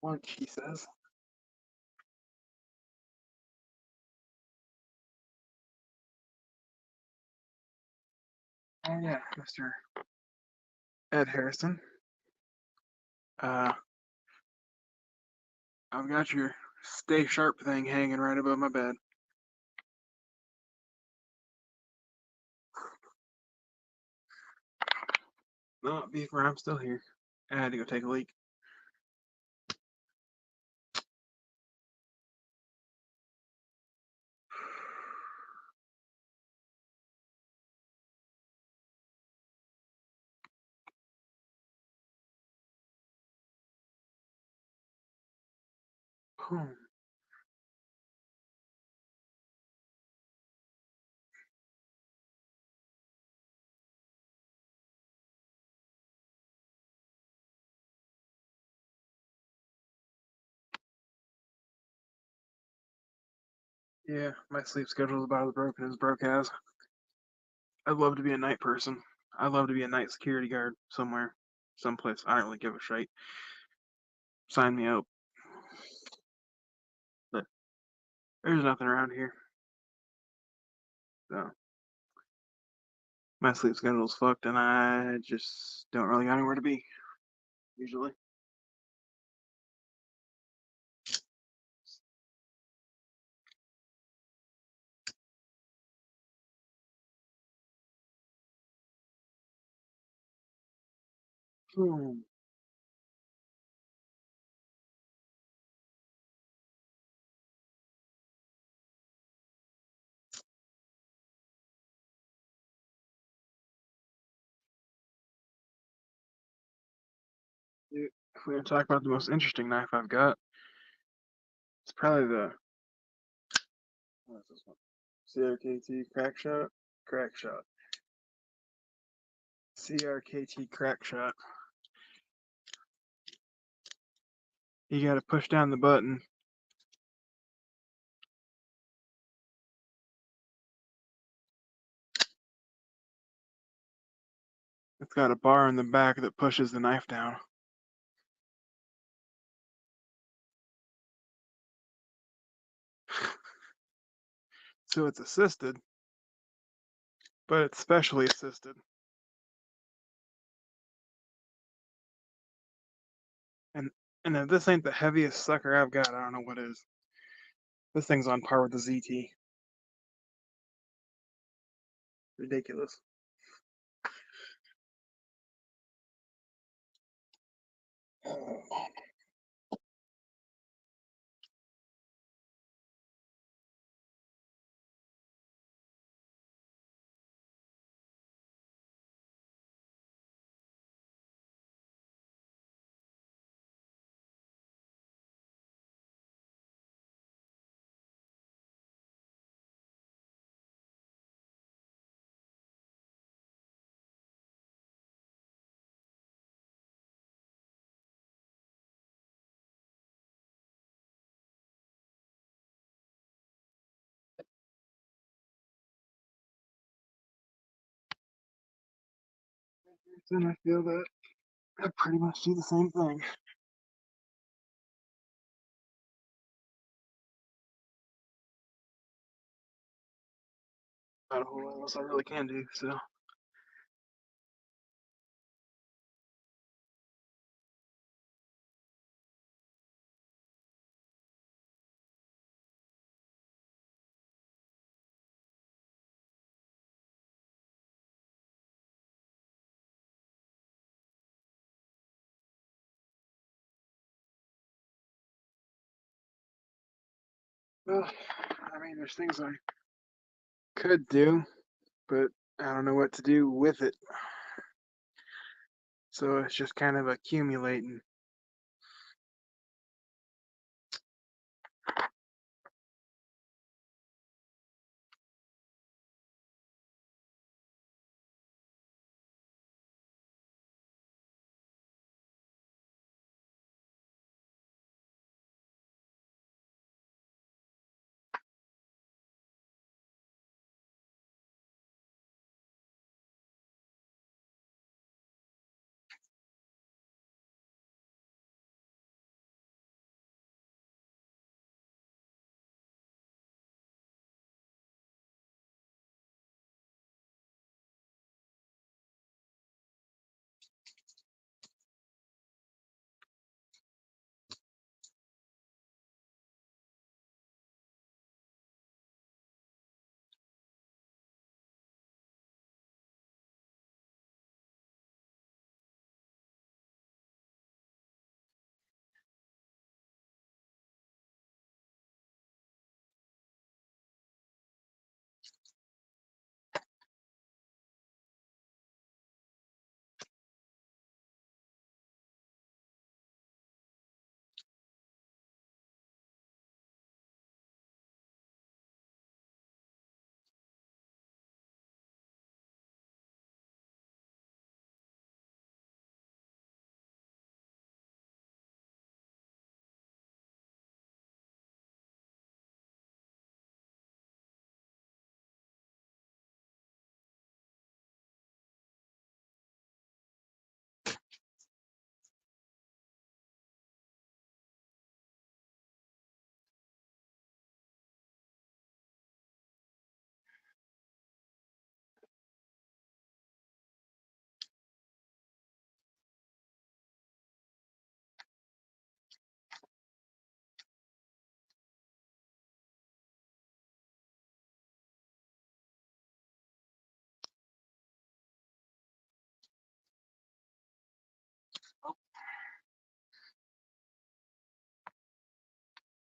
lunch, he says. Oh yeah, Mr. Ed Harrison. I've got your stay sharp thing hanging right above my bed. No, Beaver, I'm still here. I had to go take a leak. Yeah, my sleep schedule is about as broken as broke has. I'd love to be a night person. I'd love to be a night security guard somewhere, someplace. I don't really give a shite. Sign me up. But there's nothing around here. So my sleep schedule's fucked and I just don't really got anywhere to be, usually. Hmm. Dude, if we're gonna talk about the most interesting knife I've got, it's probably the what is this one? CRKT crack shot? Crack shot. CRKT crack shot. You gotta push down the button. It's got a bar in the back that pushes the knife down. So it's assisted, but it's specially assisted. And and if this ain't the heaviest sucker I've got, I don't know what is. This thing's on par with the ZT. Ridiculous. And I feel that I pretty much do the same thing. Not a whole lot else I really can do, so. Well, I mean, there's things I could do, but I don't know what to do with it. So it's just kind of accumulating.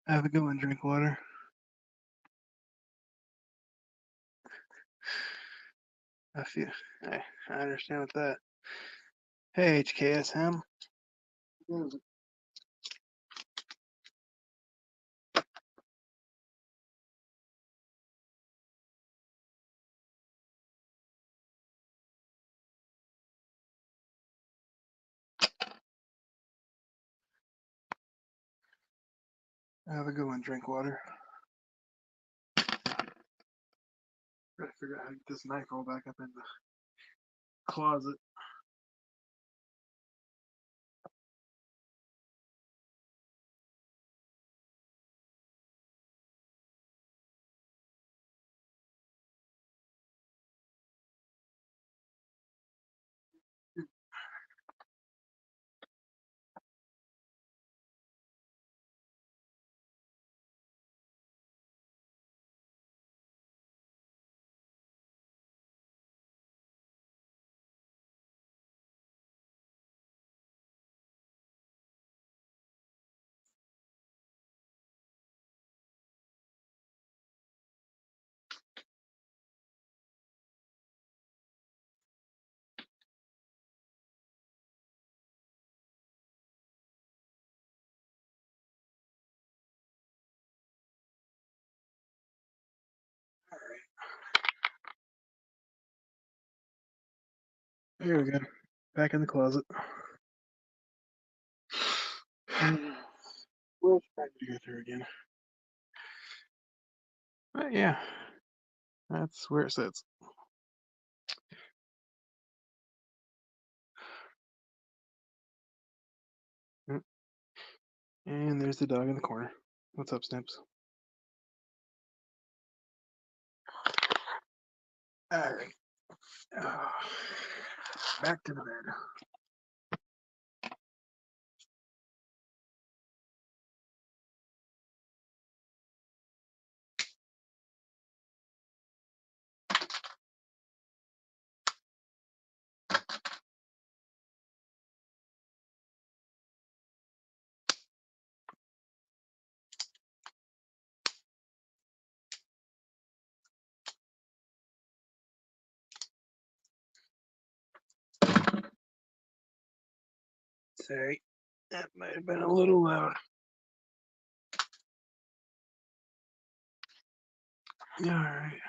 Have a good one, drink water. I feel I understand with that. Hey HKSM. Have a good one, drink water. Gotta figure out how to get this knife all back up in the closet. Here we go. Back in the closet. We'll try to go through again. But yeah, that's where it sits. And there's the dog in the corner. What's up, Snips? Alright. Back to the bed. Sorry, that might have been a little loud. Alright.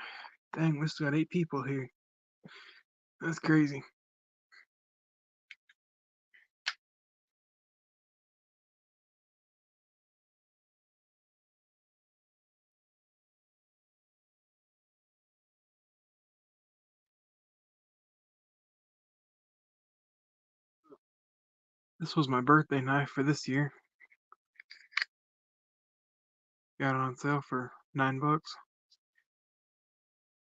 Dang, we still got 8 people here. That's crazy. This was my birthday knife for this year. Got it on sale for $9.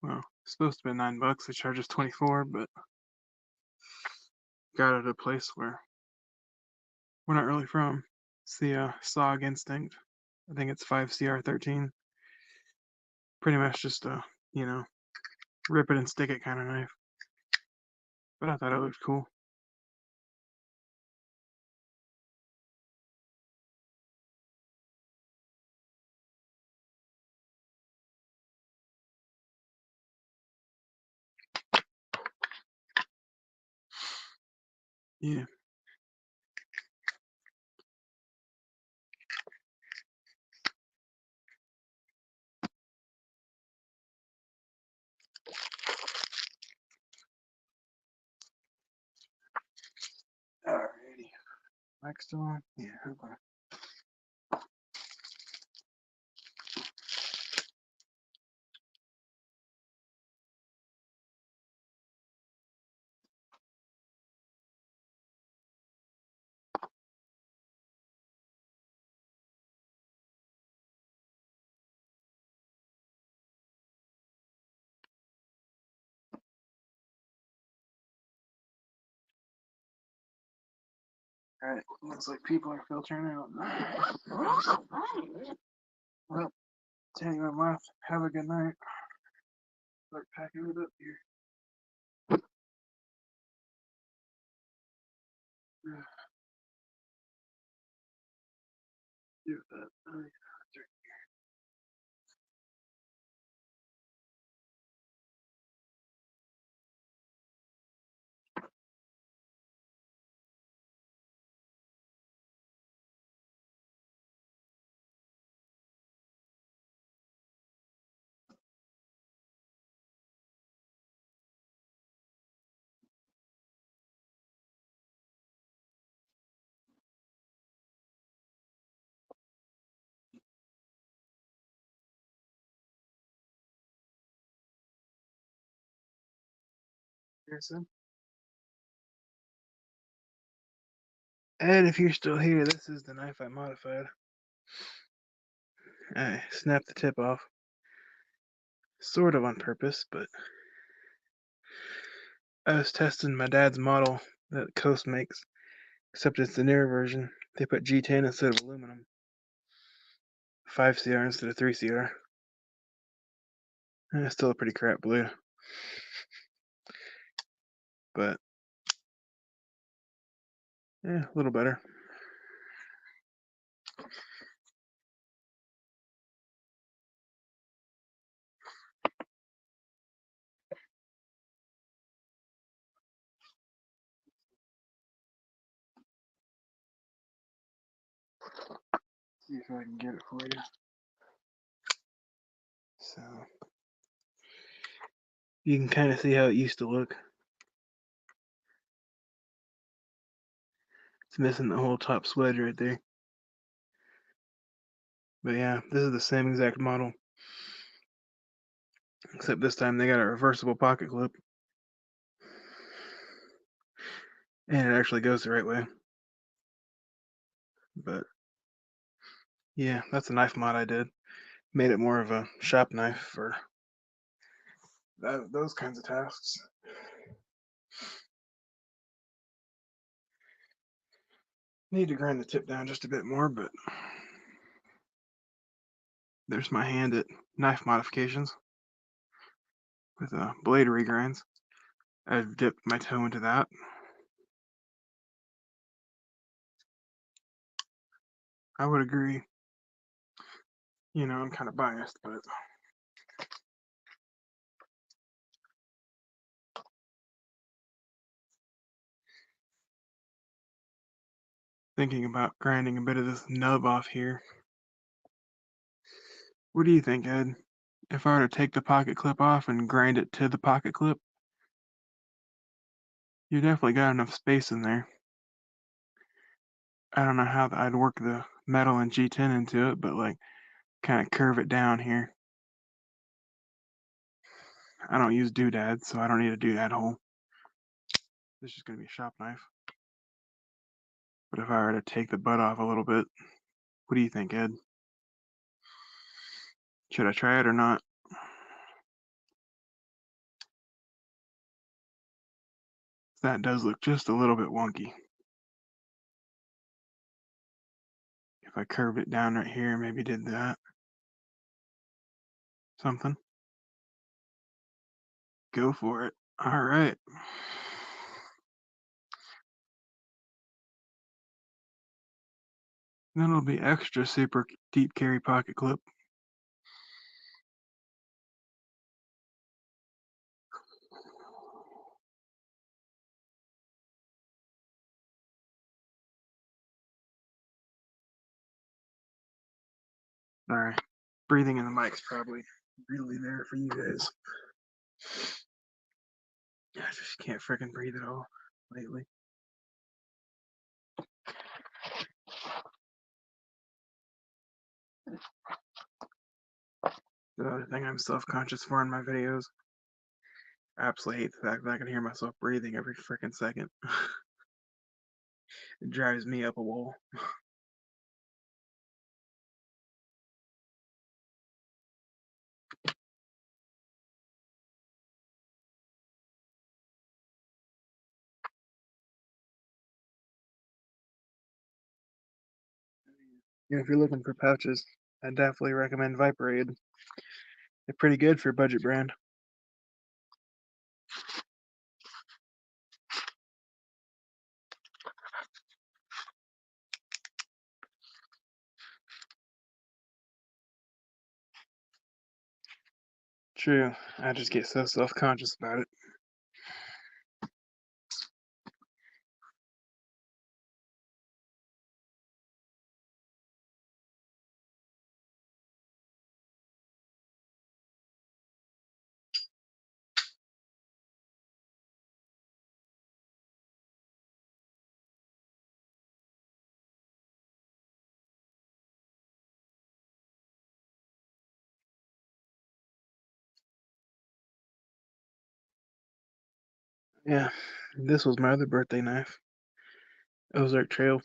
Well, it's supposed to be $9. They charge us 24, but got it at a place where we're not really from. It's the SOG Instinct. I think it's 5CR13. Pretty much just a, rip it and stick it kind of knife. But I thought it looked cool. Yeah. Alrighty. Mic still on? Yeah, okay. Alright, looks like people are filtering out. Well, tell you what, have a good night. Start packing it up here. Do that. Pearson. And if you're still here, this is the knife I modified. I snapped the tip off. Sort of on purpose, but I was testing my dad's model that Coast makes, except it's the newer version. They put G10 instead of aluminum. 5CR instead of 3CR. And it's still a pretty crap blade. But, yeah, a little better. See if I can get it for you. So, you can kind of see how it used to look. It's missing the whole top swedge right there. But yeah, this is the same exact model. Except this time they got a reversible pocket clip. And it actually goes the right way. But yeah, that's a knife mod I did. Made it more of a shop knife for those kinds of tasks. Need to grind the tip down just a bit more, but there's my hand at knife modifications with blade regrinds. I've dipped my toe into that. I would agree. You know, I'm kind of biased, but thinking about grinding a bit of this nub off here. What do you think, Ed? If I were to take the pocket clip off and grind it to the pocket clip, you definitely got enough space in there. I don't know how I'd work the metal and G10 into it, but like kind of curve it down here. I don't use doodads, so I don't need a doodad hole. This is going to be a shop knife. But if I were to take the butt off a little bit, what do you think, Ed? Should I try it or not? That does look just a little bit wonky. If I curved it down right here, maybe did that. Something. Go for it. All right. Then it'll be extra super deep carry pocket clip. Sorry. Breathing in the mic's probably really there for you guys. I just can't freaking breathe at all lately. The other thing I'm self-conscious for in my videos. I absolutely hate the fact that I can hear myself breathing every freaking second. It drives me up a wall. If you're looking for pouches, I definitely recommend Viper. They're pretty good for a budget brand. True, I just get so self-conscious about it. Yeah, this was my other birthday knife. Ozark Trail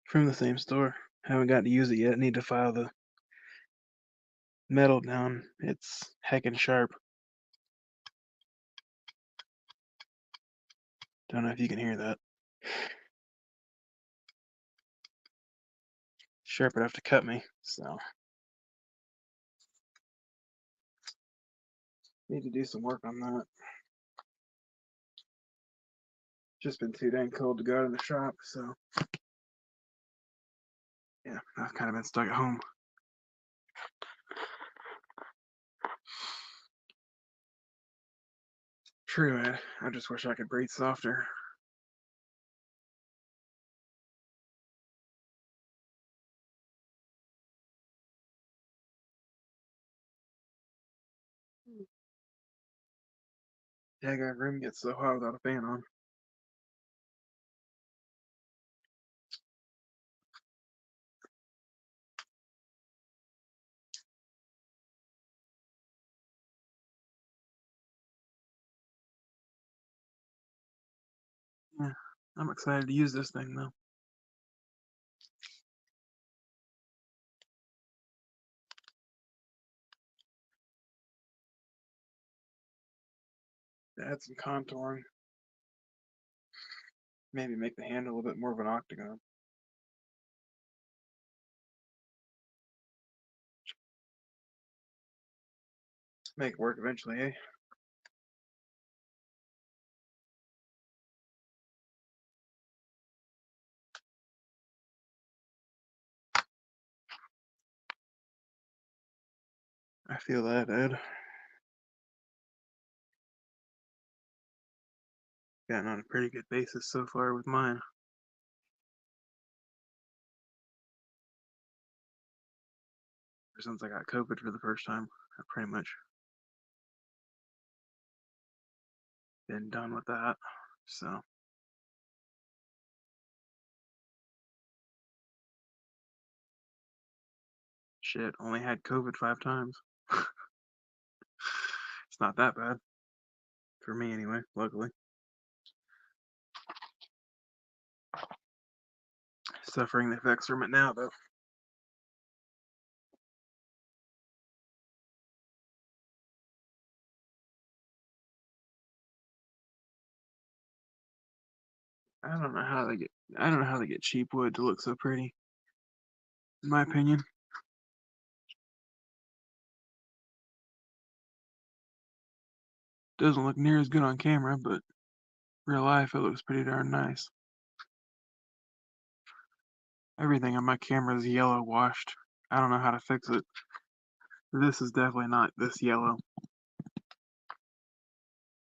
from the same store. Haven't got to use it yet. Need to file the metal down. It's heckin' sharp. Don't know if you can hear that. Sharp enough to cut me, so need to do some work on that. Just been too dang cold to go out in the shop, so yeah, I've kind of been stuck at home. True, Ed. I just wish I could breathe softer. Daggone room gets so hot without a fan on. Yeah, I'm excited to use this thing though. To add some contouring. Maybe make the handle a little bit more of an octagon. Make it work eventually, eh? I feel that, Ed. Gotten on a pretty good basis so far with mine. Since I got COVID for the first time, I've pretty much been done with that. So, shit, only had COVID 5 times. It's not that bad. For me, anyway, luckily. Suffering the effects from it now, though. I don't know how they get. I don't know how they get cheap wood to look so pretty. In my opinion, doesn't look near as good on camera, but real life it looks pretty darn nice. Everything on my camera is yellow washed. I don't know how to fix it. This is definitely not this yellow.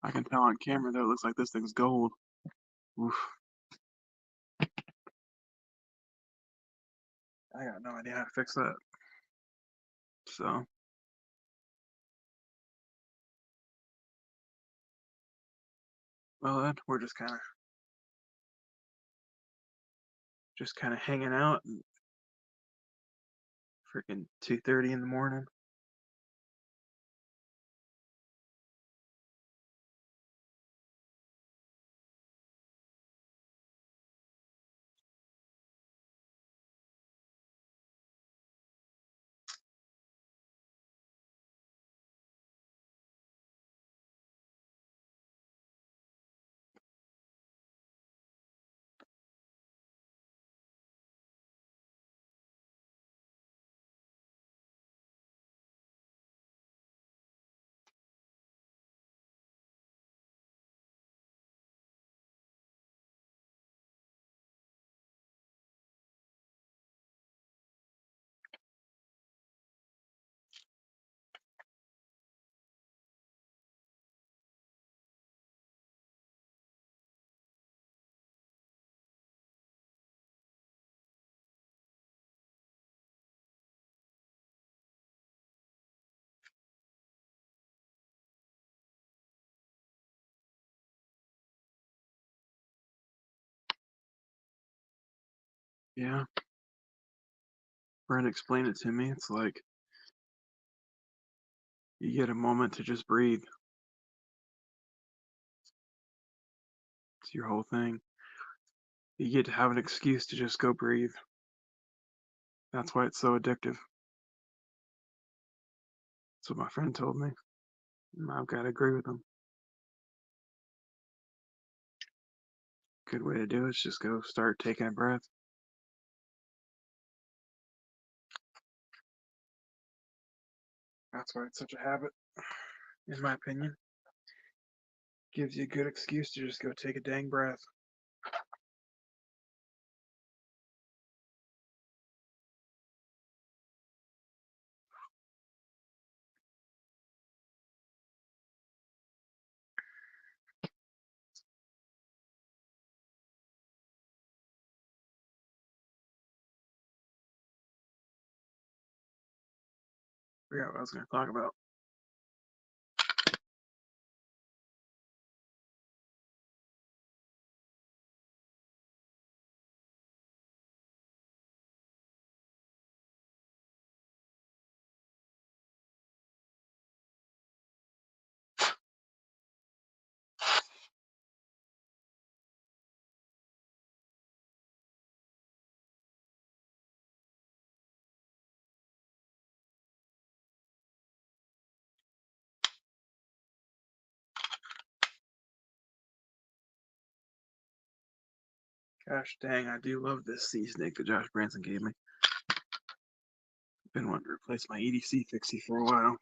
I can tell on camera that it looks like this thing's gold. Oof. I got no idea how to fix that. So, well, then we're just kind of hanging out. Freaking 2:30 in the morning. Yeah. Brent explained it to me. It's like you get a moment to just breathe. It's your whole thing. You get to have an excuse to just go breathe. That's why it's so addictive. That's what my friend told me. And I've got to agree with him. Good way to do it is just go start taking a breath. That's why it's such a habit, in my opinion. Gives you a good excuse to just go take a dang breath. Forgot what I was going to talk about. Gosh dang, I do love this sea snake that Josh Branson gave me. Been wanting to replace my EDC fixie for a while.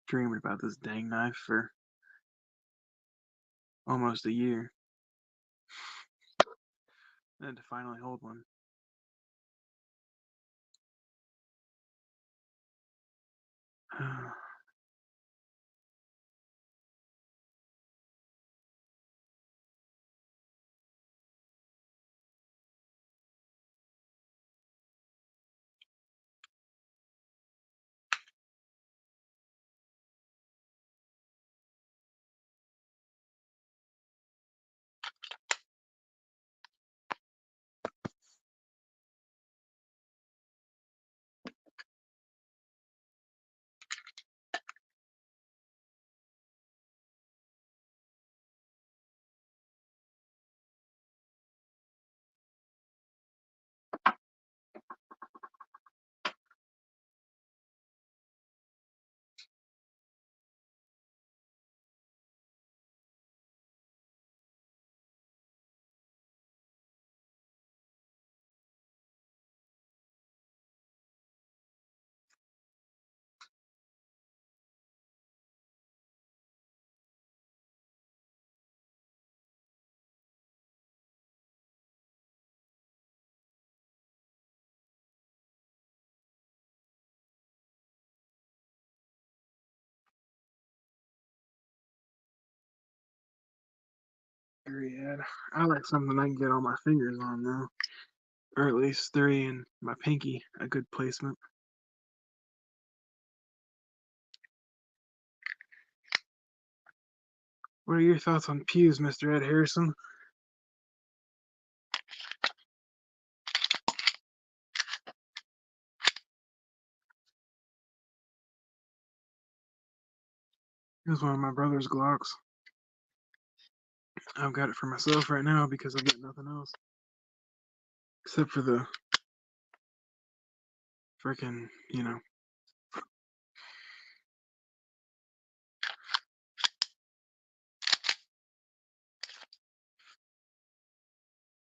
Dreaming about this dang knife for almost a year. And to finally hold one. Yeah, I like something I can get all my fingers on though. Or at least three, and my pinky, a good placement. What are your thoughts on pews, Mr. Ed Harrison? Here's one of my brother's Glocks. I've got it for myself right now because I've got nothing else. Except for the freaking,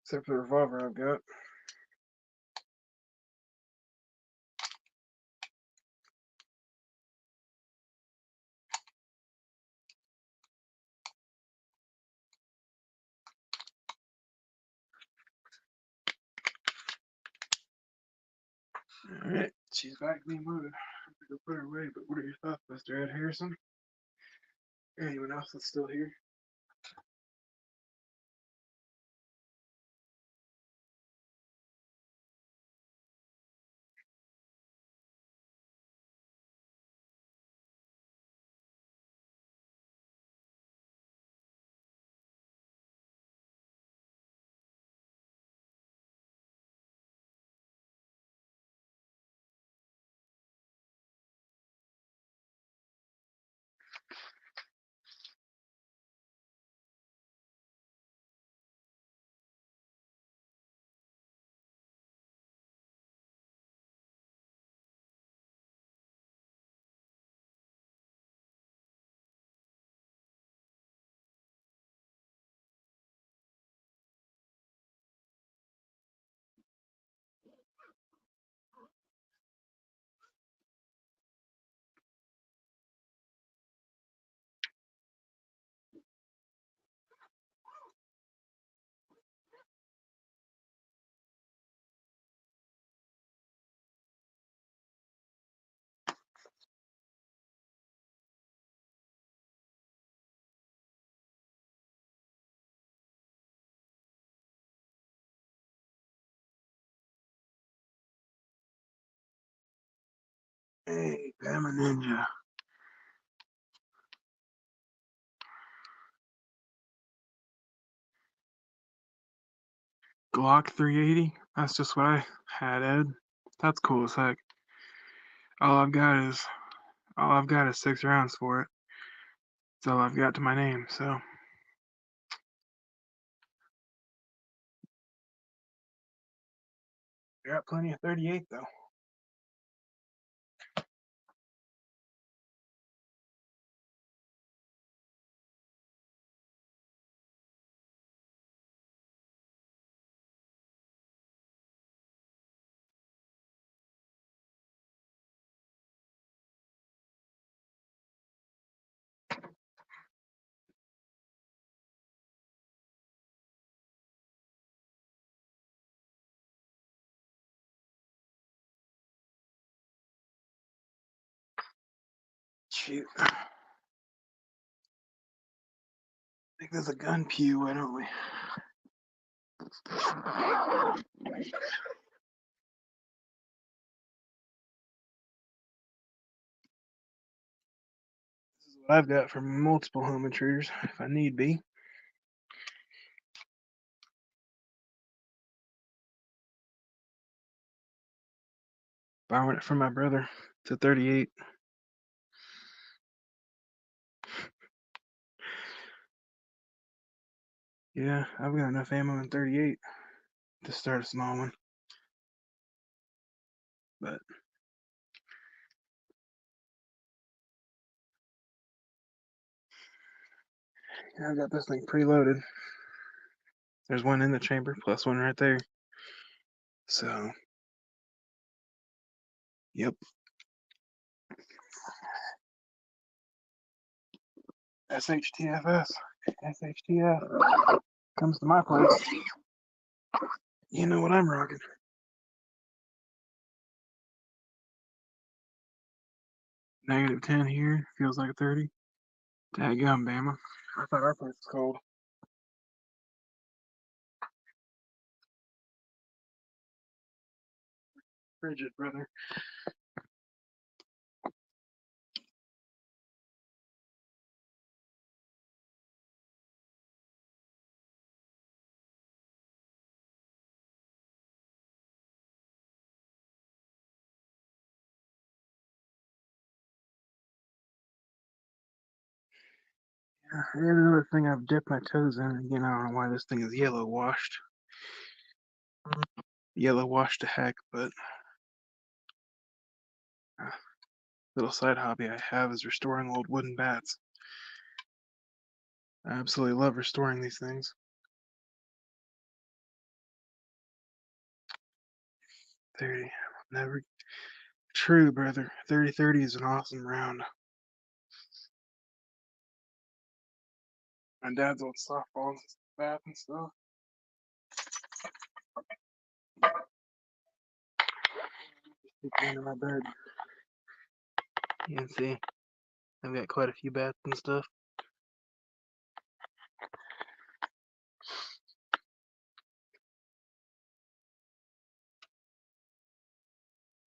except for the revolver I've got. Alright, she's back being loaded. I'm gonna go put her away, but what are your thoughts, Mr. Ed Harrison? Anyone else that's still here? Hey, Bama Ninja. Glock 380. That's just what I had, Ed. That's cool as heck. All I've got is all I've got is 6 rounds for it. That's all I've got to my name. So I got plenty of 38 though. Shoot. I think there's a gun pew, why don't we? This is what I've got for multiple home intruders, if I need be. Borrowing it from my brother. It's a 38. Yeah, I've got enough ammo in 38 to start a small one. But yeah, I've got this thing preloaded. There's one in the chamber, plus one right there. So, yep. SHTFS. SHTF. Comes to my place. You know what I'm rocking. -10 here. Feels like a 30. Dadgum, Bama. I thought our place was cold. Frigid, brother. Yeah, and another thing I've dipped my toes in. Again, I don't know why this thing is yellow washed. Yellow washed to heck, but little side hobby I have is restoring old wooden bats. I absolutely love restoring these things. 30. Never. True, brother. 30-30 is an awesome round. My dad's old softballs, bat and stuff. Just keep under my bed. You can see I've got quite a few bats and stuff.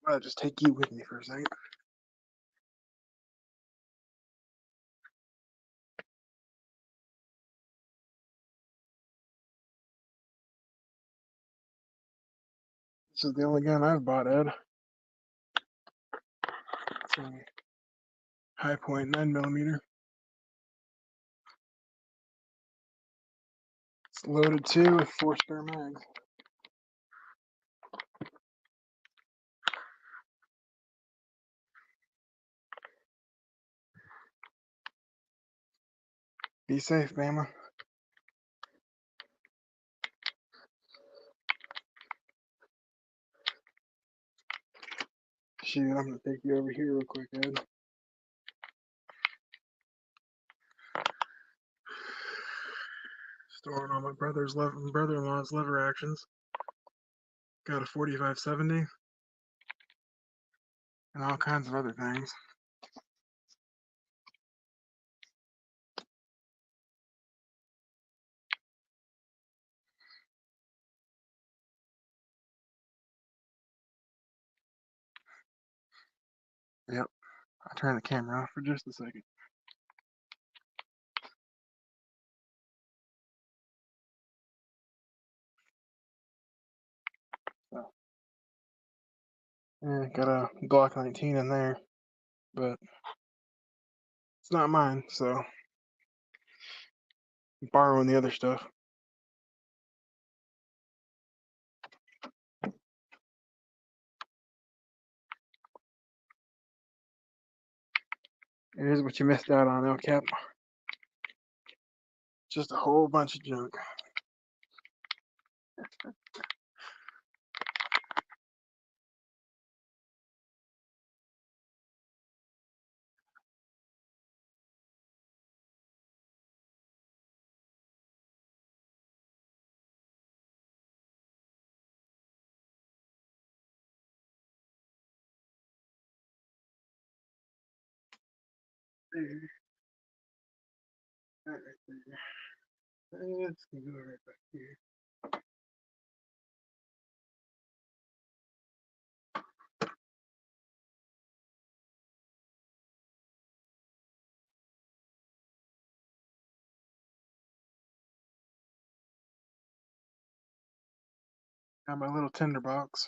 I'll just take you with me for a second. This is the only gun I've bought, Ed. It's a high point 9mm. It's loaded too with 4 spare mags. Be safe, Bama. Shoot, I'm gonna take you over here real quick, Ed. Storing all my brother-in-law's lever actions. Got a 45-70 and all kinds of other things. Yep. I'll turn the camera off for just a second. So, yeah, got a Glock 19 in there, but it's not mine, so I'm borrowing the other stuff. Here's what you missed out on, El Cap. Just a whole bunch of junk. There. That right there. Let's go right back here. Got my little tinder box.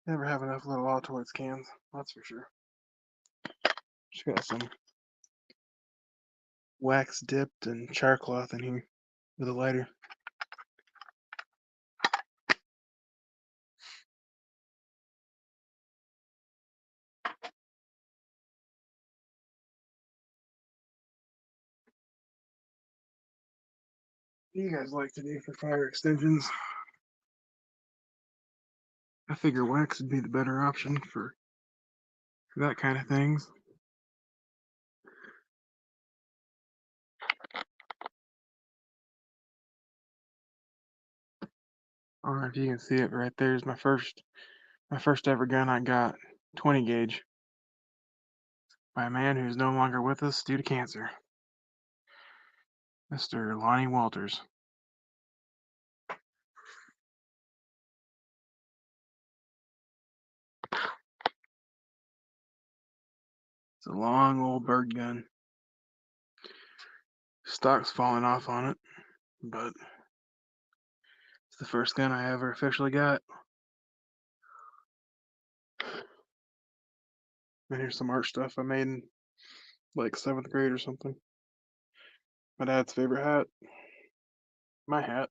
Never have enough little Altoids cans, that's for sure. Just got some wax dipped and char cloth in here with a lighter. What do you guys like to do for fire extensions? I figure wax would be the better option for that kind of things. I don't know if you can see it, but right there's my first ever gun I got, 20 gauge, by a man who's no longer with us due to cancer, Mr. Lonnie Walters. It's a long old bird gun. Stock's falling off on it, but it's the first gun I ever officially got. And here's some art stuff I made in like 7th grade or something. My dad's favorite hat. My hat.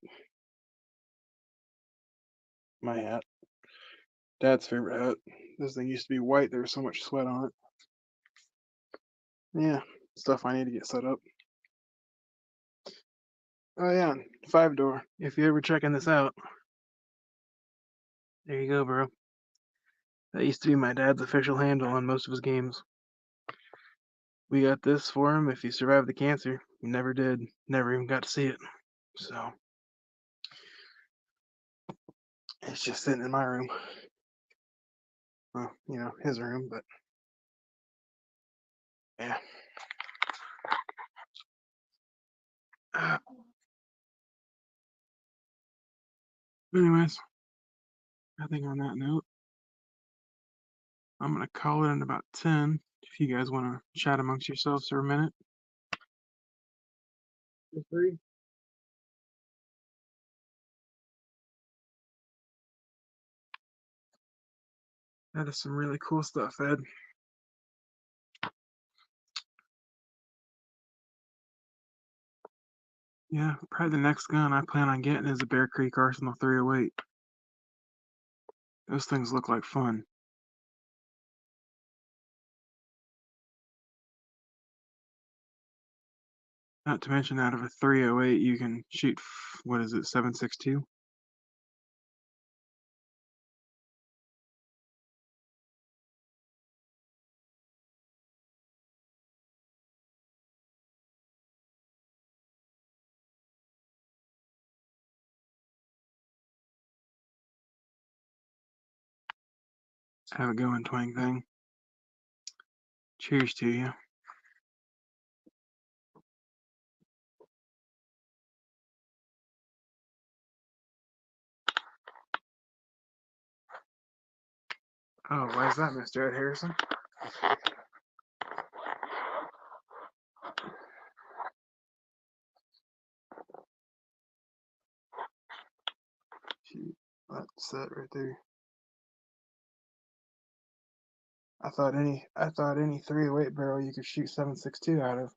My hat. Dad's favorite hat. This thing used to be white. There was so much sweat on it. Yeah, stuff I need to get set up. Oh yeah, 5-door. If you're ever checking this out, there you go, bro. That used to be my dad's official handle on most of his games. We got this for him if he survived the cancer. He never did. Never even got to see it. So it's just sitting in my room. Well, you know, his room, but yeah. Anyways, I think on that note, I'm gonna call it in about 10. If you guys want to chat amongst yourselves for a minute. Feel free. That is some really cool stuff, Ed. Yeah, probably the next gun I plan on getting is a Bear Creek Arsenal 308. Those things look like fun. Not to mention out of a 308 you can shoot, what is it, 7.62? Have a going, twang thing. Cheers to you. Oh, why is that, Mr. Ed Harrison? Shoot, that's that right there. I thought any 308 barrel you could shoot 7.62 out of.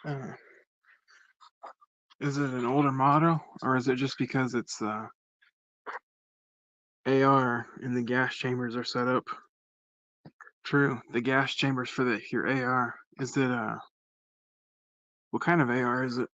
Uh, is it an older model, or is it just because it's AR and the gas chambers are set up? True, the gas chambers for your AR. Is it what kind of AR is it?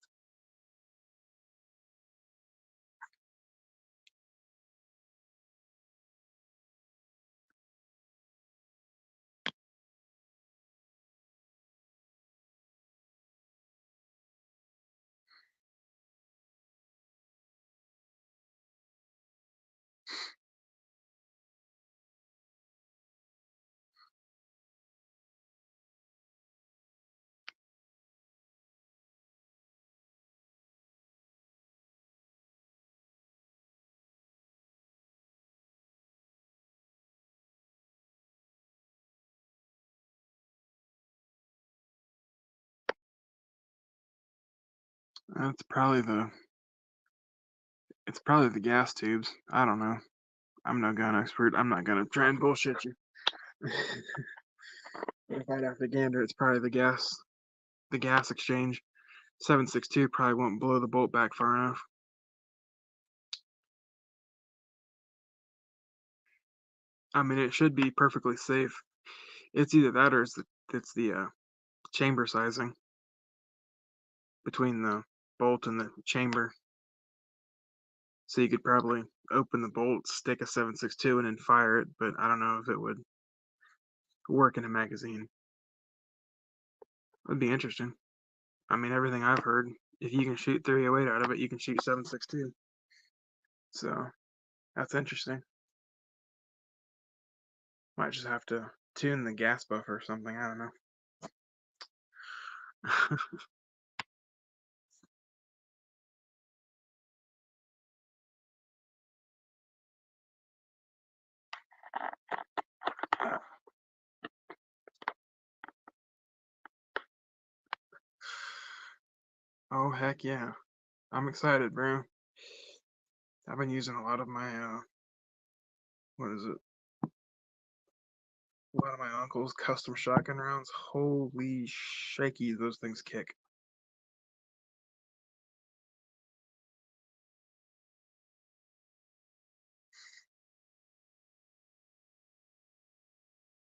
That's probably the it's probably the gas tubes. I don't know. I'm no gun expert. I'm not gonna try and bullshit you. If I'd have to gander, it's probably the gas exchange. 7.62 probably won't blow the bolt back far enough. I mean, it should be perfectly safe. It's either that or it's the chamber sizing between the bolt and the chamber. So you could probably open the bolt, stick a 7.62 and then fire it, but I don't know if it would work in a magazine. It would be interesting. I mean, everything I've heard, if you can shoot 308 out of it, you can shoot 7.62. So that's interesting. Might just have to tune the gas buffer or something. I don't know. Oh, heck yeah. I'm excited, bro. I've been using a lot of my, what is it? A lot of my uncle's custom shotgun rounds. Holy shaky, those things kick.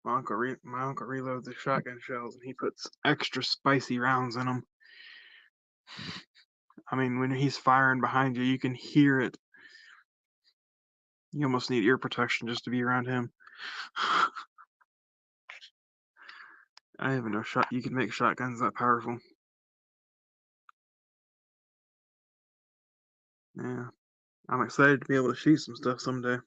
My uncle reloads his shotgun shells and he puts extra spicy rounds in them. I mean, when he's firing behind you, you can hear it. You almost need ear protection just to be around him. I even know you can make shotguns that powerful. Yeah, I'm excited to be able to shoot some stuff someday.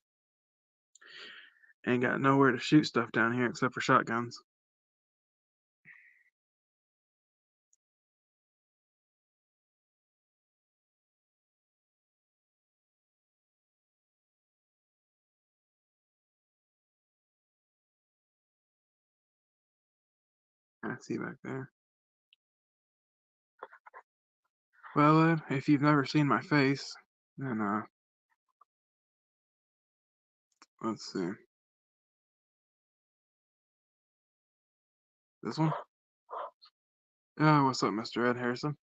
Ain't got nowhere to shoot stuff down here except for shotguns. I see back there. Well, Ed, if you've never seen my face, then let's see. This one? Oh, what's up, Mr. Ed Harrison?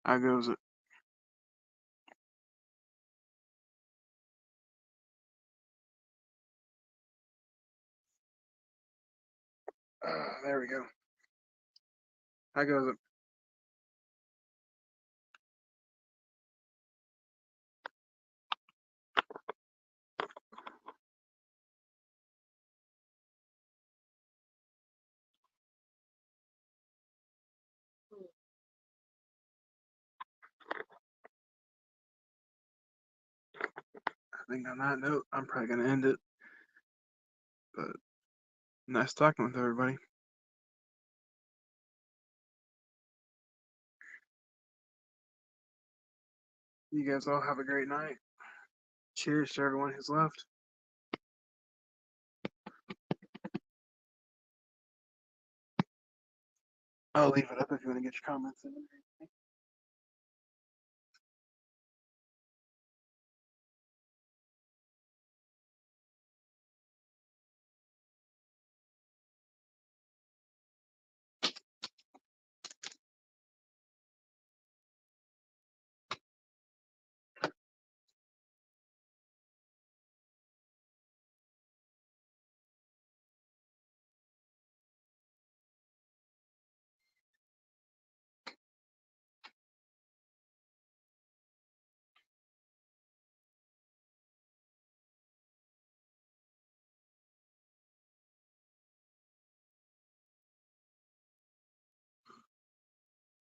How goes it? There we go. How goes it? I think on that note, I'm probably gonna end it. But nice talking with everybody. You guys all have a great night. Cheers to everyone who's left. I'll leave it up if you want to get your comments in.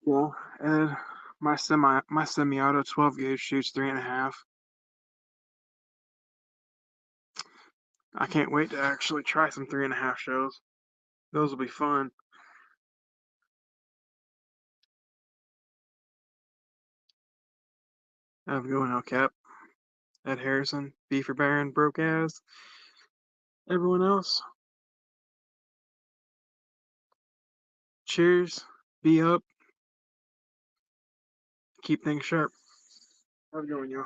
Yeah, and my semi-auto 12 gauge shoots 3.5. I can't wait to actually try some 3.5 shows. Those will be fun. Have a good one, El Cap. Ed Harrison, B for Baron, Broke Ass. Everyone else, cheers. Be up. Keep things sharp. Have a good one, y'all.